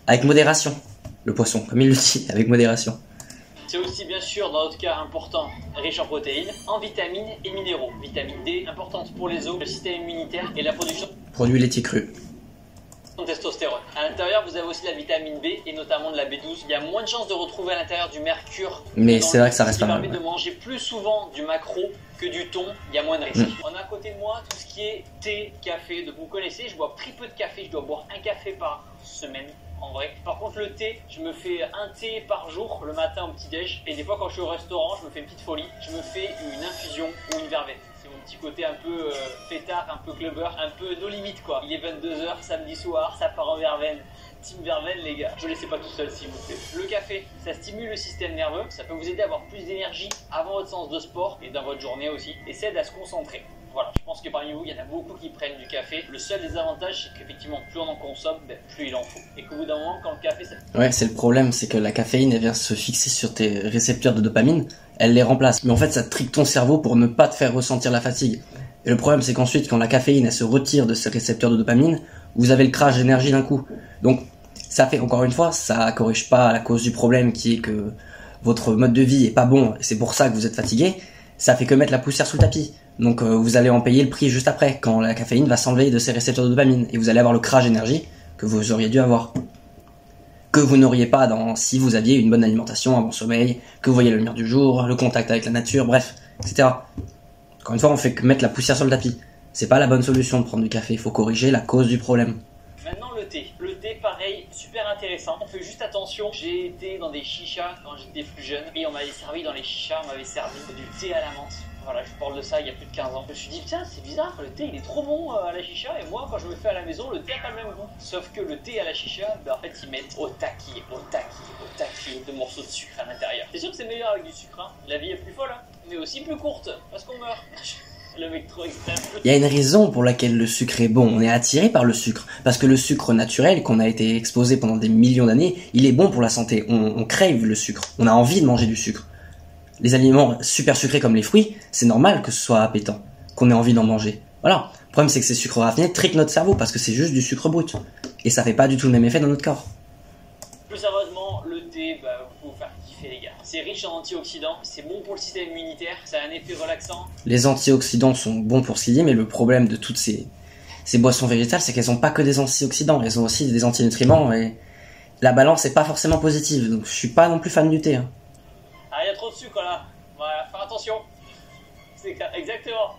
S2: avec modération, le poisson, comme il le dit, avec modération.
S1: C'est aussi bien sûr, dans notre cas important, riche en protéines, en vitamines et minéraux. Vitamine D, importante pour les os, le système immunitaire et la production
S2: Produits laitiers crus.
S1: de testostérone. À l'intérieur, vous avez aussi la vitamine B et notamment de la B12. Il y a moins de chances de retrouver à l'intérieur du mercure.
S2: Mais c'est vrai que ça reste pas mal.
S1: Ce qui permet de manger plus souvent du macro que du thon. Il y a moins de risques. On a à côté de moi tout ce qui est thé, café. Donc vous connaissez, je bois très peu de café. Je dois boire un café par semaine. En vrai. Par contre, le thé, je me fais un thé par jour le matin au petit-déj. Et des fois, quand je suis au restaurant, je me fais une petite folie. Je me fais une infusion ou une verveine. C'est mon petit côté un peu fêtard, un peu clubber, un peu no limite quoi. Il est 22h samedi soir, ça part en verveine. Team verveine les gars, je ne laissez pas tout seul s'il vous plaît. Le café, ça stimule le système nerveux, ça peut vous aider à avoir plus d'énergie avant votre séance de sport et dans votre journée aussi, et ça aide à se concentrer. Voilà, je pense que parmi vous, il y en a beaucoup qui prennent du café. Le seul désavantage, c'est qu'effectivement, plus on en consomme, plus il en faut. Et qu'au bout d'un moment, quand le café...
S2: Ouais, c'est le problème, c'est que la caféine, elle vient se fixer sur tes récepteurs de dopamine, elle les remplace. Mais en fait, ça trique ton cerveau pour ne pas te faire ressentir la fatigue. Et le problème, c'est qu'ensuite, quand la caféine, elle se retire de ces récepteurs de dopamine, vous avez le crash d'énergie d'un coup. Donc, ça fait, encore une fois, ça corrige pas la cause du problème qui est que votre mode de vie est pas bon, et c'est pour ça que vous êtes fatigué. Ça fait que mettre la poussière sous le tapis. Donc vous allez en payer le prix juste après, quand la caféine va s'enlever de ses récepteurs de dopamine, et vous allez avoir le crash d'énergie que vous auriez dû avoir. Que vous n'auriez pas si vous aviez une bonne alimentation, un bon sommeil, que vous voyez la lumière du jour, le contact avec la nature, bref, etc. Encore une fois, on fait que mettre la poussière sur le tapis. C'est pas la bonne solution de prendre du café, il faut corriger la cause du problème.
S1: Maintenant le thé. Le thé pareil, super intéressant. On fait juste attention, j'ai été dans des chichas quand j'étais plus jeune, et on m'avait servi dans les chichas, on m'avait servi du thé à la menthe. Voilà, je parle de ça il y a plus de 15 ans. Je me suis dit, tiens, c'est bizarre, le thé il est trop bon à la chicha, et moi quand je me fais à la maison, le thé a pas le même goût. Sauf que le thé à la chicha, en fait ils mettent au taquet de morceaux de sucre à l'intérieur. C'est sûr que c'est meilleur avec du sucre, hein. La vie est plus folle, hein, mais aussi plus courte, parce qu'on meurt. Le mec trop extrême.
S2: Il y a une raison pour laquelle le sucre est bon, on est attiré par le sucre. Parce que le sucre naturel, qu'on a été exposé pendant des millions d'années, il est bon pour la santé. On crève le sucre, on a envie de manger du sucre. Les aliments super sucrés comme les fruits, c'est normal que ce soit appétant, qu'on ait envie d'en manger. Voilà. Le problème c'est que ces sucres raffinés triquent notre cerveau parce que c'est juste du sucre brut. Et ça fait pas du tout le même effet dans notre corps.
S1: Plus sérieusement, le thé, faut vous faire kiffer les gars. C'est riche en antioxydants, c'est bon pour le système immunitaire, ça a un effet relaxant.
S2: Les antioxydants sont bons pour ce qu'il dit, mais le problème de toutes ces boissons végétales, c'est qu'elles ont pas que des antioxydants, elles ont aussi des antinutriments et la balance est pas forcément positive. Donc je suis pas non plus fan du thé. Hein.
S1: Ah, il y a trop de sucre là. Voilà, faire attention. C'est clair, exactement.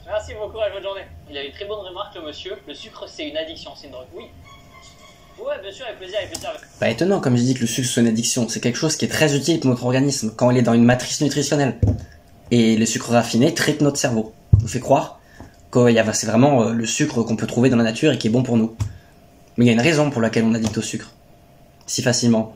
S1: Merci beaucoup, à bonne journée. Il avait une très bonne remarque, le monsieur. Le sucre, c'est une addiction, c'est une drogue. Oui. Ouais, bien sûr, avec plaisir, avec plaisir.
S2: Pas étonnant, comme je dis, que le sucre soit une addiction. C'est quelque chose qui est très utile pour notre organisme quand il est dans une matrice nutritionnelle. Et les sucres raffinés traitent notre cerveau. On nous fait croire que c'est vraiment le sucre qu'on peut trouver dans la nature et qui est bon pour nous. Mais il y a une raison pour laquelle on addict au sucre. Si facilement.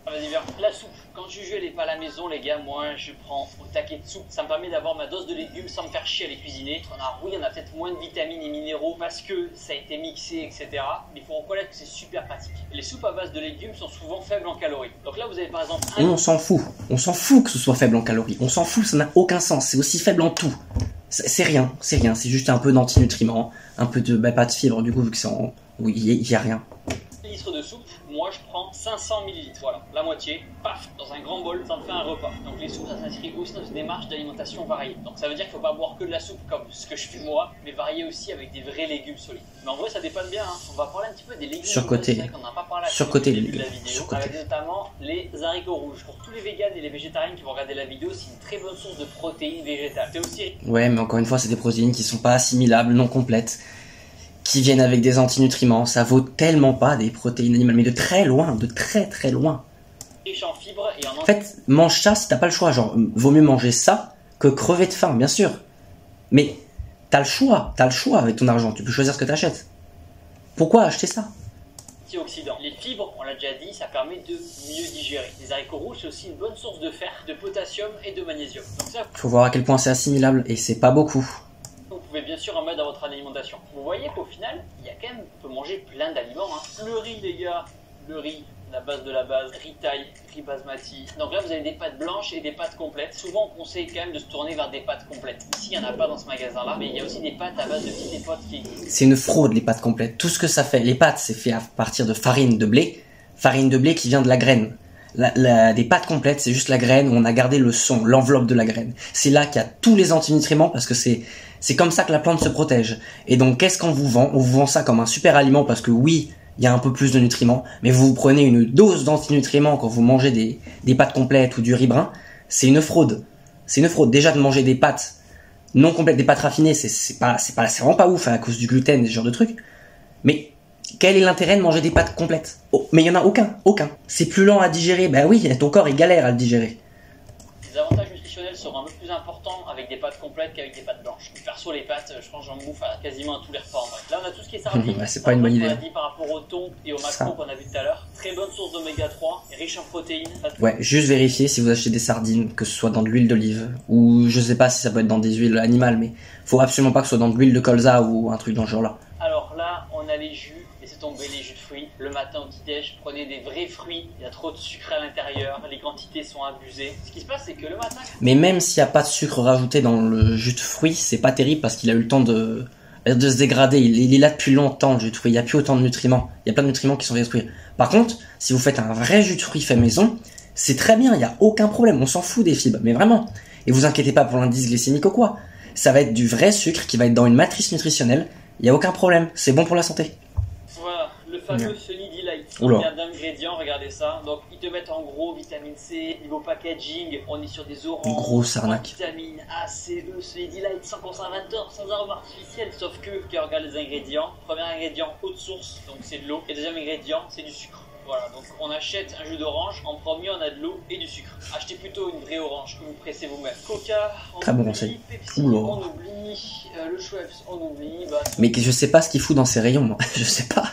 S1: Vas-y, viens. La soupe. Quand Juju elle est pas à la maison, les gars, moi je prends au taquet de soupe. Ça me permet d'avoir ma dose de légumes sans me faire chier à les cuisiner. Oui, on a peut-être moins de vitamines et minéraux parce que ça a été mixé, etc. Mais il faut reconnaître que c'est super pratique. Les soupes à base de légumes sont souvent faibles en calories. Donc là, vous avez par exemple
S2: on s'en fout. On s'en fout que ce soit faible en calories. On s'en fout, ça n'a aucun sens. C'est aussi faible en tout. C'est rien. C'est juste un peu d'antinutriments, un peu de pas de fibres du coup vu que c'est en Oui, il y a rien.
S1: Litre de soupe, moi je prends 500 ml, voilà, la moitié, paf, dans un grand bol, ça me fait un repas. Donc les soupes, ça s'inscrit aussi dans une démarche d'alimentation variée. Donc ça veut dire qu'il ne faut pas boire que de la soupe comme ce que je fais moi, mais varier aussi avec des vrais légumes solides. Mais en vrai, ça dépanne bien, hein. On va parler un petit peu des légumes.
S2: Surcoté.
S1: On n'a pas parlé
S2: Surcoté les
S1: début de
S2: légumes.
S1: la vidéo,
S2: Surcoté.
S1: avec notamment les haricots rouges. Pour tous les véganes et les végétariens qui vont regarder la vidéo, c'est une très bonne source de protéines végétales. C'est aussi...
S2: Ouais, mais encore une fois, c'est des protéines qui sont pas assimilables, non complètes, qui viennent avec des antinutriments. Ça vaut tellement pas des protéines animales, mais de très loin, de très très loin.
S1: riche en fibres et en...
S2: En fait, mange ça si t'as pas le choix. Genre, vaut mieux manger ça que crever de faim, bien sûr. Mais t'as le choix avec ton argent. Tu peux choisir ce que t'achètes. Pourquoi acheter ça?
S1: Antioxydants. Les fibres, on l'a déjà dit, ça permet de mieux digérer. Les haricots rouges, c'est aussi une bonne source de fer, de potassium et de magnésium. Donc ça,
S2: Faut voir à quel point c'est assimilable, et c'est pas beaucoup.
S1: vous pouvez bien sûr en mettre dans votre alimentation. Vous voyez qu'au final, il y a quand même, on peut manger plein d'aliments. Hein. Le riz, les gars, le riz, la base de la base, riz thaï, riz basmati. Donc là, vous avez des pâtes blanches et des pâtes complètes. Souvent, on conseille quand même de se tourner vers des pâtes complètes. Ici, il n'y en a pas dans ce magasin-là, mais il y a aussi des pâtes à base de petites épotes qui existent.
S2: C'est une fraude, les pâtes complètes. Tout ce que ça fait, les pâtes, c'est fait à partir de farine de blé. Farine de blé qui vient de la graine. Des pâtes complètes, c'est juste la graine où on a gardé le son, l'enveloppe de la graine. C'est là qu'il y a tous les antinutriments parce que c'est comme ça que la plante se protège. Et donc, qu'est-ce qu'on vous vend? On vous vend ça comme un super aliment parce que oui, il y a un peu plus de nutriments, mais vous prenez une dose d'antinutriments quand vous mangez des pâtes complètes ou du riz brun. C'est une fraude. C'est une fraude. Déjà de manger des pâtes non complètes, des pâtes raffinées, c'est vraiment pas ouf hein, à cause du gluten et ce genre de trucs. Mais quel est l'intérêt de manger des pâtes complètes? Oh, mais il y en a aucun. C'est plus lent à digérer. Ben oui, ton corps il galère à le digérer.
S1: Les avantages nutritionnels seront un peu plus importants avec des pâtes complètes qu'avec des pâtes blanches. Perso, les pâtes, je pense que j'en bouffe à quasiment à tous les repas en vrai. Là, on a tout ce qui est sardines.
S2: Ouais, c'est pas une bonne idée.
S1: On a dit par rapport au thon et au macro qu'on a vu tout à l'heure. Très bonne source d'oméga 3, riche en protéines.
S2: Ouais, juste vérifier si vous achetez des sardines, que ce soit dans de l'huile d'olive, ou je sais pas si ça peut être dans des huiles animales, mais faut absolument pas que ce soit dans de l'huile de colza ou un truc dans ce genre-là.
S1: Alors là, on a les jus, laissez tomber les jus de fruits. Le matin au petit-déj, prenez des vrais fruits, il y a trop de sucre à l'intérieur, les quantités sont abusées. Ce qui se passe, c'est que le matin...
S2: Mais même s'il n'y a pas de sucre rajouté dans le jus de fruits, c'est pas terrible parce qu'il a eu le temps de se dégrader. Il est là depuis longtemps, le jus de fruits. Il n'y a plus autant de nutriments. Il y a plein de nutriments qui sont détruits. Par contre, si vous faites un vrai jus de fruits fait maison, c'est très bien, il n'y a aucun problème. On s'en fout des fibres, mais vraiment. Et vous inquiétez pas pour l'indice glycémique ou quoi. Ça va être du vrai sucre qui va être dans une matrice nutritionnelle. Il n'y a aucun problème. C'est bon pour la santé.
S1: Voilà, le fameux Sunny Delight.
S2: Oula.
S1: Il y a d'ingrédients, regardez ça. Donc, ils te mettent en gros vitamine C, niveau packaging, on est sur des oranges.
S2: Grosse arnaque.
S1: Vitamine A, C, E, Sunny Delight, sans conservateur, sans arôme artificiel. Sauf que, quand on regarde les ingrédients, premier ingrédient, eau de source, donc c'est de l'eau. Et deuxième ingrédient, c'est du sucre. Voilà, donc on achète un jus d'orange, en premier on a de l'eau et du sucre. Achetez plutôt une vraie orange que vous pressez vous-même. Coca, on
S2: Très bon
S1: oublie,
S2: conseil.
S1: Pepsi,
S2: Oula.
S1: on oublie, le Schweppes, on oublie, bah,
S2: Mais je sais pas ce qu'il fout dans ces rayons, moi. Je sais pas.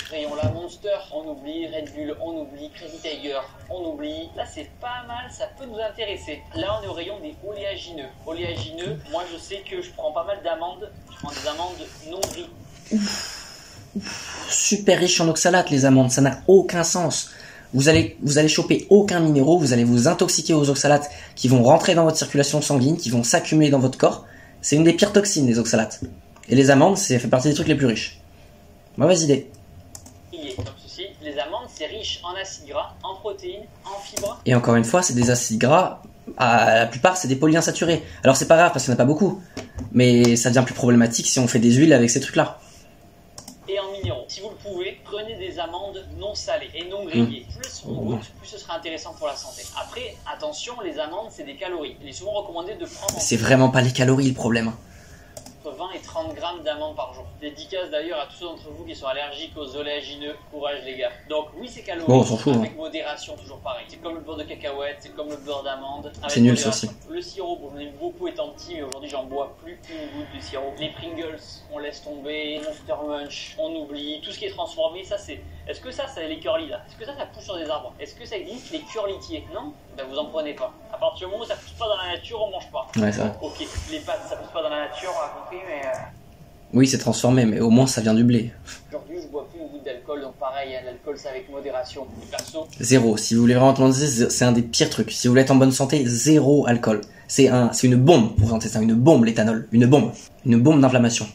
S1: rayon la Monster, on oublie, Red Bull, on oublie, Crazy Tiger, on oublie. Là c'est pas mal, ça peut nous intéresser. Là on est au rayon des oléagineux. Oléagineux, moi je sais que je prends pas mal d'amandes, je prends des amandes non grillées.
S2: Super riche en oxalate, les amandes. Ça n'a aucun sens. Vous allez choper aucun minéraux, vous allez vous intoxiquer aux oxalates qui vont rentrer dans votre circulation sanguine, qui vont s'accumuler dans votre corps. C'est une des pires toxines, les oxalates. Et les amandes, ça fait partie des trucs les plus riches. Mauvaise idée.
S1: Comme ceci, les amandes c'est riche en acides gras, en protéines, en fibres.
S2: Et encore une fois, c'est des acides gras. La plupart, c'est des polyinsaturés. Alors c'est pas grave parce qu'il n'y en a pas beaucoup. Mais ça devient plus problématique si on fait des huiles avec ces trucs-là.
S1: Et en minéraux. Si vous le pouvez, prenez des amandes non salées et non grillées. Plus on goûte, plus ce sera intéressant pour la santé. Après, attention, les amandes, c'est des calories. Il est souvent recommandé de prendre
S2: C'est vraiment pas les calories le problème.
S1: entre 20 et 30 grammes d'amandes par jour. Dédicace d'ailleurs à tous ceux d'entre vous qui sont allergiques aux oléagineux. Courage les gars. Donc oui, c'est calorique,
S2: Bon, on s'en fout,
S1: avec modération, toujours pareil. C'est comme le beurre de cacahuète, c'est comme le beurre d'amande. avec
S2: C'est nul, ça
S1: modération.
S2: aussi.
S1: Le sirop, bon, j'en ai eu beaucoup étant petit, mais aujourd'hui j'en bois plus une goutte de sirop. Les Pringles, on laisse tomber. Monster Munch, on oublie. Tout ce qui est transformé, ça c'est... Est-ce que ça les curly là? Est-ce que ça pousse sur des arbres? Est-ce que ça existe les curlitiers? Non? Ben vous en prenez pas. À partir du moment où ça pousse pas dans la nature, on mange pas.
S2: Ouais, c'est vrai.
S1: Ok, les pâtes, ça pousse pas dans la nature, on a compris, mais...
S2: Oui, c'est transformé, mais au moins ça vient du blé.
S1: Aujourd'hui, je bois plus une goutte d'alcool, donc pareil, l'alcool c'est avec modération. Perso,
S2: Zéro. Si vous voulez vraiment te lancer, c'est un des pires trucs. Si vous voulez être en bonne santé, zéro alcool. C'est une bombe pour santé, c'est une bombe l'éthanol. Une bombe d'inflammation.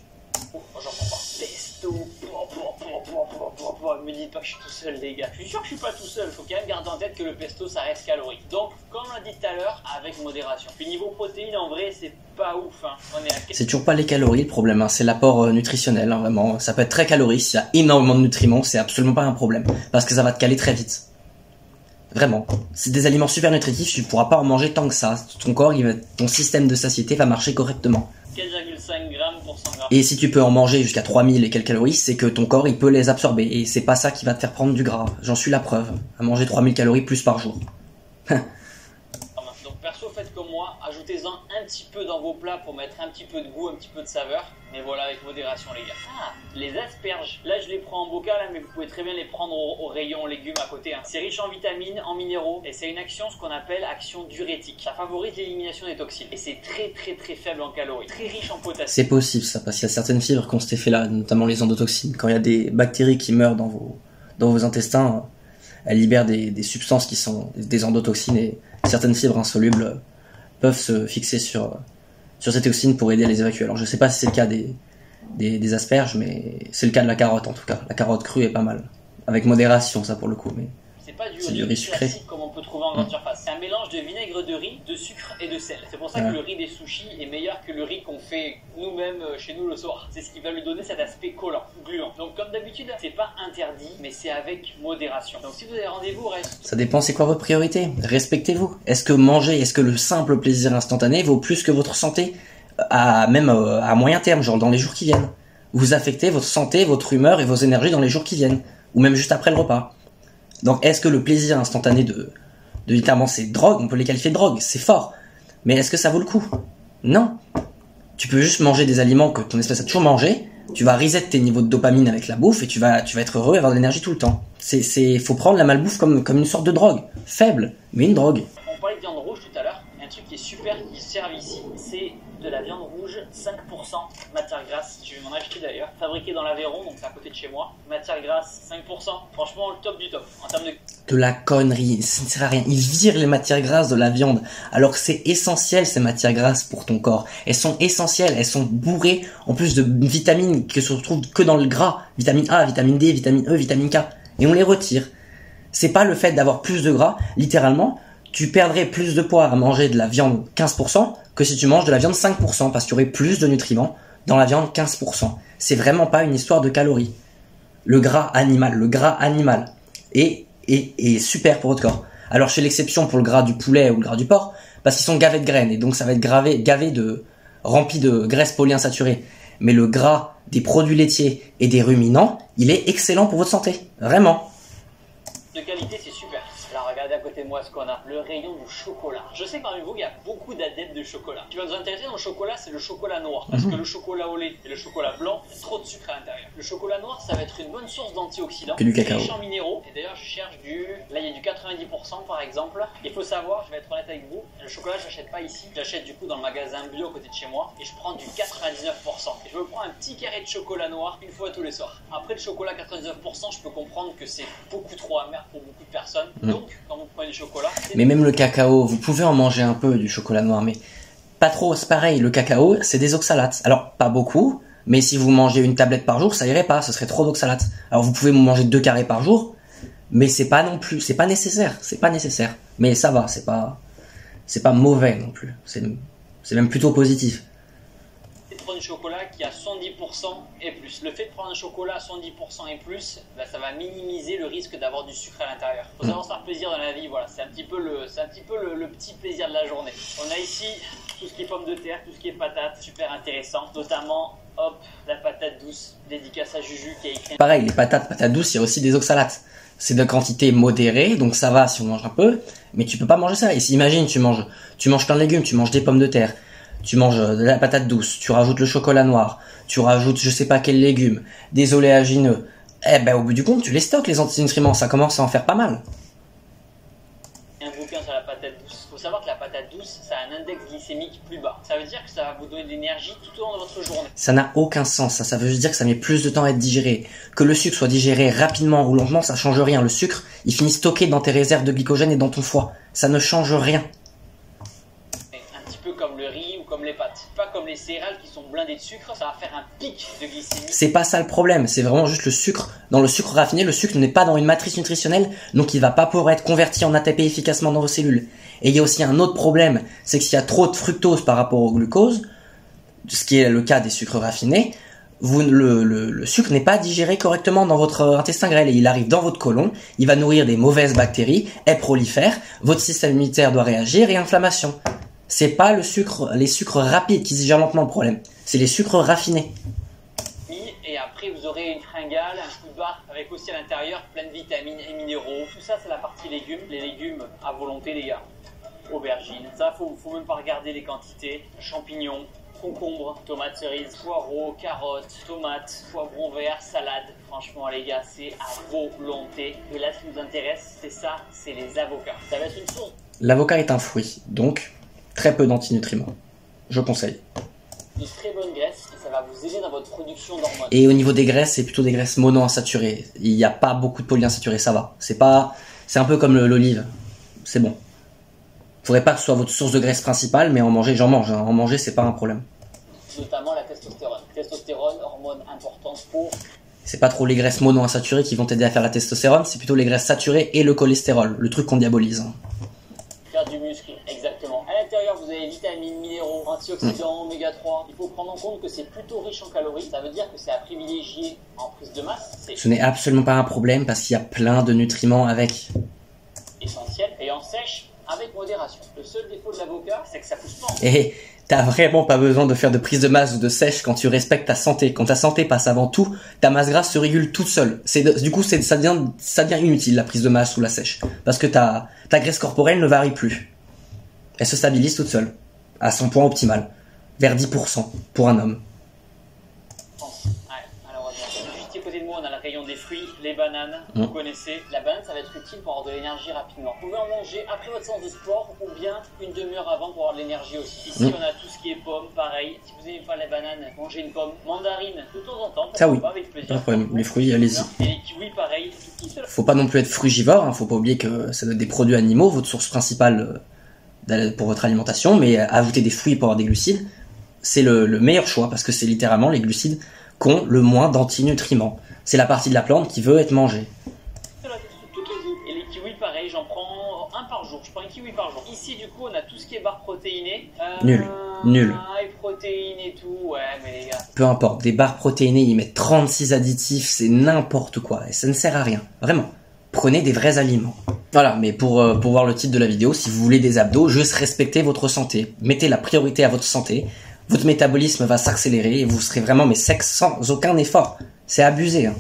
S1: j'en prends pas. Pesto, dites pas que je suis tout seul, les gars. Je suis sûr que je suis pas tout seul. Faut quand même garder en tête que le pesto, ça reste calorique. Donc, comme on l'a dit tout à l'heure, avec modération. Puis niveau protéines, en vrai, c'est pas ouf. Hein.
S2: C'est toujours pas les calories le problème, hein. C'est l'apport nutritionnel, hein, vraiment. Ça peut être très calorique, s'il y a énormément de nutriments, c'est absolument pas un problème. Parce que ça va te caler très vite. Vraiment. C'est des aliments super nutritifs, tu pourras pas en manger tant que ça. Ton système de satiété va marcher correctement.
S1: 4,5 grammes pour 100 grammes.
S2: Et si tu peux en manger jusqu'à 3000 et quelques calories, c'est que ton corps il peut les absorber. Et c'est pas ça qui va te faire prendre du gras. J'en suis la preuve. À manger 3000 calories plus par jour.
S1: Donc perso, faites comme moi, ajoutez-en un petit peu dans vos plats pour mettre un petit peu de goût, un petit peu de saveur. Mais voilà, avec modération les gars. Ah, les asperges. Là je les prends en bocal, hein, mais vous pouvez très bien les prendre au rayon légumes à côté. Hein. C'est riche en vitamines, en minéraux, et c'est une action, ce qu'on appelle action diurétique. Ça favorise l'élimination des toxines. Et c'est très très très faible en calories, très riche en potassium.
S2: C'est possible ça, parce qu'il y a certaines fibres qui ont cet effet-là, notamment les endotoxines. Quand il y a des bactéries qui meurent dans vos intestins, elles libèrent des substances qui sont des endotoxines, et certaines fibres insolubles peuvent se fixer sur ces toxines pour aider à les évacuer. Alors je sais pas si c'est le cas des asperges, mais c'est le cas de la carotte en tout cas. La carotte crue est pas mal. Avec modération ça pour le coup, mais
S1: c'est du riz sucré comme on peut trouver en grande surface. C'est un mélange de vinaigre de riz, de sucre et de sel. C'est pour ça que le riz des sushis est meilleur que le riz qu'on fait nous-mêmes chez nous le soir. C'est ce qui va lui donner cet aspect collant, gluant. Donc comme d'habitude, c'est pas interdit, mais c'est avec modération. Donc si vous avez rendez-vous, reste.
S2: Ça dépend, c'est quoi votre priorité. Respectez-vous. Est-ce que le simple plaisir instantané vaut plus que votre santé à moyen terme, genre dans les jours qui viennent? Vous affectez votre santé, votre humeur et vos énergies dans les jours qui viennent, ou même juste après le repas. Donc est-ce que le plaisir instantané de littéralement ces drogues, on peut les qualifier de drogues, c'est fort, mais est-ce que ça vaut le coup? Non. Tu peux juste manger des aliments que ton espèce a toujours mangé, tu vas reset tes niveaux de dopamine avec la bouffe et tu vas être heureux et avoir de l'énergie tout le temps. Faut prendre la malbouffe comme une sorte de drogue, faible, mais une drogue.
S1: On parlait de viande rouge tout à l'heure, un truc qui est super, qui se sert ici, c'est de la viande rouge, 5% matière grasse, je vais m'en acheter d'ailleurs, fabriqué dans l'Aveyron, donc c'est à côté de chez moi, matière grasse, 5%, franchement le top du top, en termes
S2: de la connerie, ça ne sert à rien, ils virent les matières grasses de la viande, alors que c'est essentiel ces matières grasses pour ton corps, elles sont essentielles, elles sont bourrées en plus de vitamines qui se retrouvent que dans le gras, vitamine A, vitamine D, vitamine E, vitamine K, et on les retire. C'est pas le fait d'avoir plus de gras, littéralement, tu perdrais plus de poids à manger de la viande 15% que si tu manges de la viande 5%, parce qu'il y aurait plus de nutriments dans la viande 15%. C'est vraiment pas une histoire de calories. Le gras animal est super pour votre corps. Alors je fais l'exception pour le gras du poulet ou le gras du porc, parce qu'ils sont gavés de graines, et donc ça va être rempli de graisses polyinsaturées. Mais le gras des produits laitiers et des ruminants, il est excellent pour votre santé. Vraiment.
S1: De qualité, c'est super. Alors regardez à côté de moi ce qu'on a, le rayon du chocolat. Je sais que parmi vous, il y a beaucoup d'adeptes de chocolat. Ce qui va nous intéresser dans le chocolat, c'est le chocolat noir. Parce que le chocolat au lait et le chocolat blanc, il y a trop de sucre à l'intérieur. Le chocolat noir, ça va être une bonne source d'antioxydants.
S2: Que du cacao.
S1: Riche en minéraux. Et d'ailleurs, je cherche là il y a du 90% par exemple. Il faut savoir, je vais être honnête avec vous, le chocolat, je l'achète pas ici. J'achète du coup dans le magasin bio à côté de chez moi. Et je prends du 99%. Et je me prends un petit carré de chocolat noir une fois tous les soirs. Après le chocolat 99%, je peux comprendre que c'est beaucoup trop amer pour beaucoup de personnes. Donc, quand vous prenez du chocolat...
S2: Mais même le cacao, vous pouvez en manger un peu du chocolat noir, mais pas trop, c'est pareil. Le cacao, c'est des oxalates. Alors, pas beaucoup, mais si vous mangez une tablette par jour, ça irait pas, ce serait trop d'oxalates. Alors, vous pouvez manger 2 carrés par jour, mais c'est pas nécessaire. Mais ça va, c'est pas mauvais non plus. C'est même plutôt positif.
S1: Prendre du chocolat qui a 110% et plus. Le fait de prendre un chocolat à 110% et plus, ça va minimiser le risque d'avoir du sucre à l'intérieur. Il faut savoir se faire plaisir dans la vie, voilà, c'est un petit peu le petit plaisir de la journée. On a ici tout ce qui est pommes de terre, tout ce qui est patates, super intéressant, notamment la patate douce, dédicace à Juju qui a écrit.
S2: Pareil, les patates douces, il y a aussi des oxalates. C'est de quantité modérée, donc ça va si on mange un peu, mais tu peux pas manger ça. Et si, imagine, tu manges plein de légumes, tu manges des pommes de terre, tu manges de la patate douce, tu rajoutes le chocolat noir, tu rajoutes je sais pas quels légumes, des oléagineux, au bout du compte, tu les stockes les antinutriments, ça commence à en faire pas mal.
S1: Un bouquin sur la patate douce. Il faut savoir que la patate douce, ça a un index glycémique plus bas. Ça veut dire que ça va vous donner de l'énergie tout au long de votre journée.
S2: Ça n'a aucun sens, ça veut juste dire que ça met plus de temps à être digéré. Que le sucre soit digéré rapidement ou lentement, ça change rien. Le sucre, il finit stocké dans tes réserves de glycogène et dans ton foie. Ça ne change rien.
S1: peu comme le riz ou comme les pâtes. Pas comme les céréales qui sont blindées de sucre, ça va faire un pic de glycémie.
S2: C'est pas ça le problème, c'est vraiment juste le sucre. Dans le sucre raffiné, le sucre n'est pas dans une matrice nutritionnelle, donc il va pas pouvoir être converti en ATP efficacement dans vos cellules. Et il y a aussi un autre problème, c'est que s'il y a trop de fructose par rapport au glucose, ce qui est le cas des sucres raffinés, le sucre n'est pas digéré correctement dans votre intestin grêle et il arrive dans votre côlon, il va nourrir des mauvaises bactéries, elles prolifèrent, votre système immunitaire doit réagir et inflammation. C'est pas les sucres rapides qui digèrent lentement le problème, c'est les sucres raffinés.
S1: Et après vous aurez une fringale, un coup de barre avec aussi à l'intérieur plein de vitamines et minéraux. Tout ça c'est la partie légumes, les légumes à volonté les gars. Aubergines, ça faut même pas regarder les quantités, champignons, concombres, tomates cerises, poireaux, carottes, tomates, poivrons verts, salade. Franchement les gars, c'est à volonté. Et là ce qui nous intéresse, c'est ça, c'est les avocats. Ça va être une source.
S2: L'avocat est un fruit, donc très peu d'antinutriments. Je conseille.
S1: Une très bonne graisse, et ça va vous aider dans votre production d'hormones.
S2: Et au niveau des graisses, c'est plutôt des graisses monoinsaturées. Il n'y a pas beaucoup de polyinsaturés, ça va. C'est un peu comme l'olive. C'est bon. Faudrait pas que ce soit votre source de graisse principale, mais j'en mange. En manger, c'est pas un problème.
S1: Notamment la testostérone. Testostérone, hormone importante pour...
S2: C'est pas trop les graisses monoinsaturées qui vont t'aider à faire la testostérone, c'est plutôt les graisses saturées et le cholestérol, le truc qu'on diabolise.
S1: Faire du muscle, exactement. À l'intérieur, vous avez vitamines, minéraux, antioxydants, oméga 3. Il faut prendre en compte que c'est plutôt riche en calories. Ça veut dire que c'est à privilégier en prise de masse.
S2: Ce n'est absolument pas un problème parce qu'il y a plein de nutriments avec.
S1: Essentiel. Et en sèche, avec modération. Le seul défaut de l'avocat, c'est que ça pousse pas.
S2: Et t'as vraiment pas besoin de faire de prise de masse ou de sèche quand tu respectes ta santé. Quand ta santé passe avant tout, ta masse grasse se régule toute seule. Du coup, ça devient inutile la prise de masse ou la sèche. Parce que ta graisse corporelle ne varie plus. Elle se stabilise toute seule, à son point optimal, vers 10% pour un homme.
S1: Juste à côté de moi, on a le rayon des fruits, les bananes, vous connaissez. La banane, ça va être utile pour avoir de l'énergie rapidement. Vous pouvez en manger après votre séance de sport ou bien une demi-heure avant pour avoir de l'énergie aussi. Ici, on a tout ce qui est pommes, pareil. Si vous n'aimez pas les bananes, mangez une pomme. Mandarine, de temps en temps,
S2: ça oui,
S1: pas avec plaisir.
S2: Pas de problème. Les fruits, allez-y.
S1: Et les kiwis, pareil.
S2: Faut pas non plus être frugivore, faut pas oublier que ça doit être des produits animaux, votre source principale pour votre alimentation, mais ajouter des fruits pour avoir des glucides, c'est le meilleur choix parce que c'est littéralement les glucides qui ont le moins d'antinutriments. C'est la partie de la plante qui veut être mangée.
S1: Et les kiwis, pareil, j'en prends un par jour. Je prends un kiwi par jour. Ici, du coup, on a tout ce qui est barres protéinées.
S2: Nul.
S1: Et protéines et tout, ouais, mais les gars.
S2: Peu importe, des barres protéinées, ils mettent 36 additifs, c'est n'importe quoi, et ça ne sert à rien. Vraiment. Prenez des vrais aliments. Voilà, mais pour voir le titre de la vidéo, si vous voulez des abdos, juste respectez votre santé. Mettez la priorité à votre santé. Votre métabolisme va s'accélérer et vous serez vraiment sec sans aucun effort. C'est abusé, hein.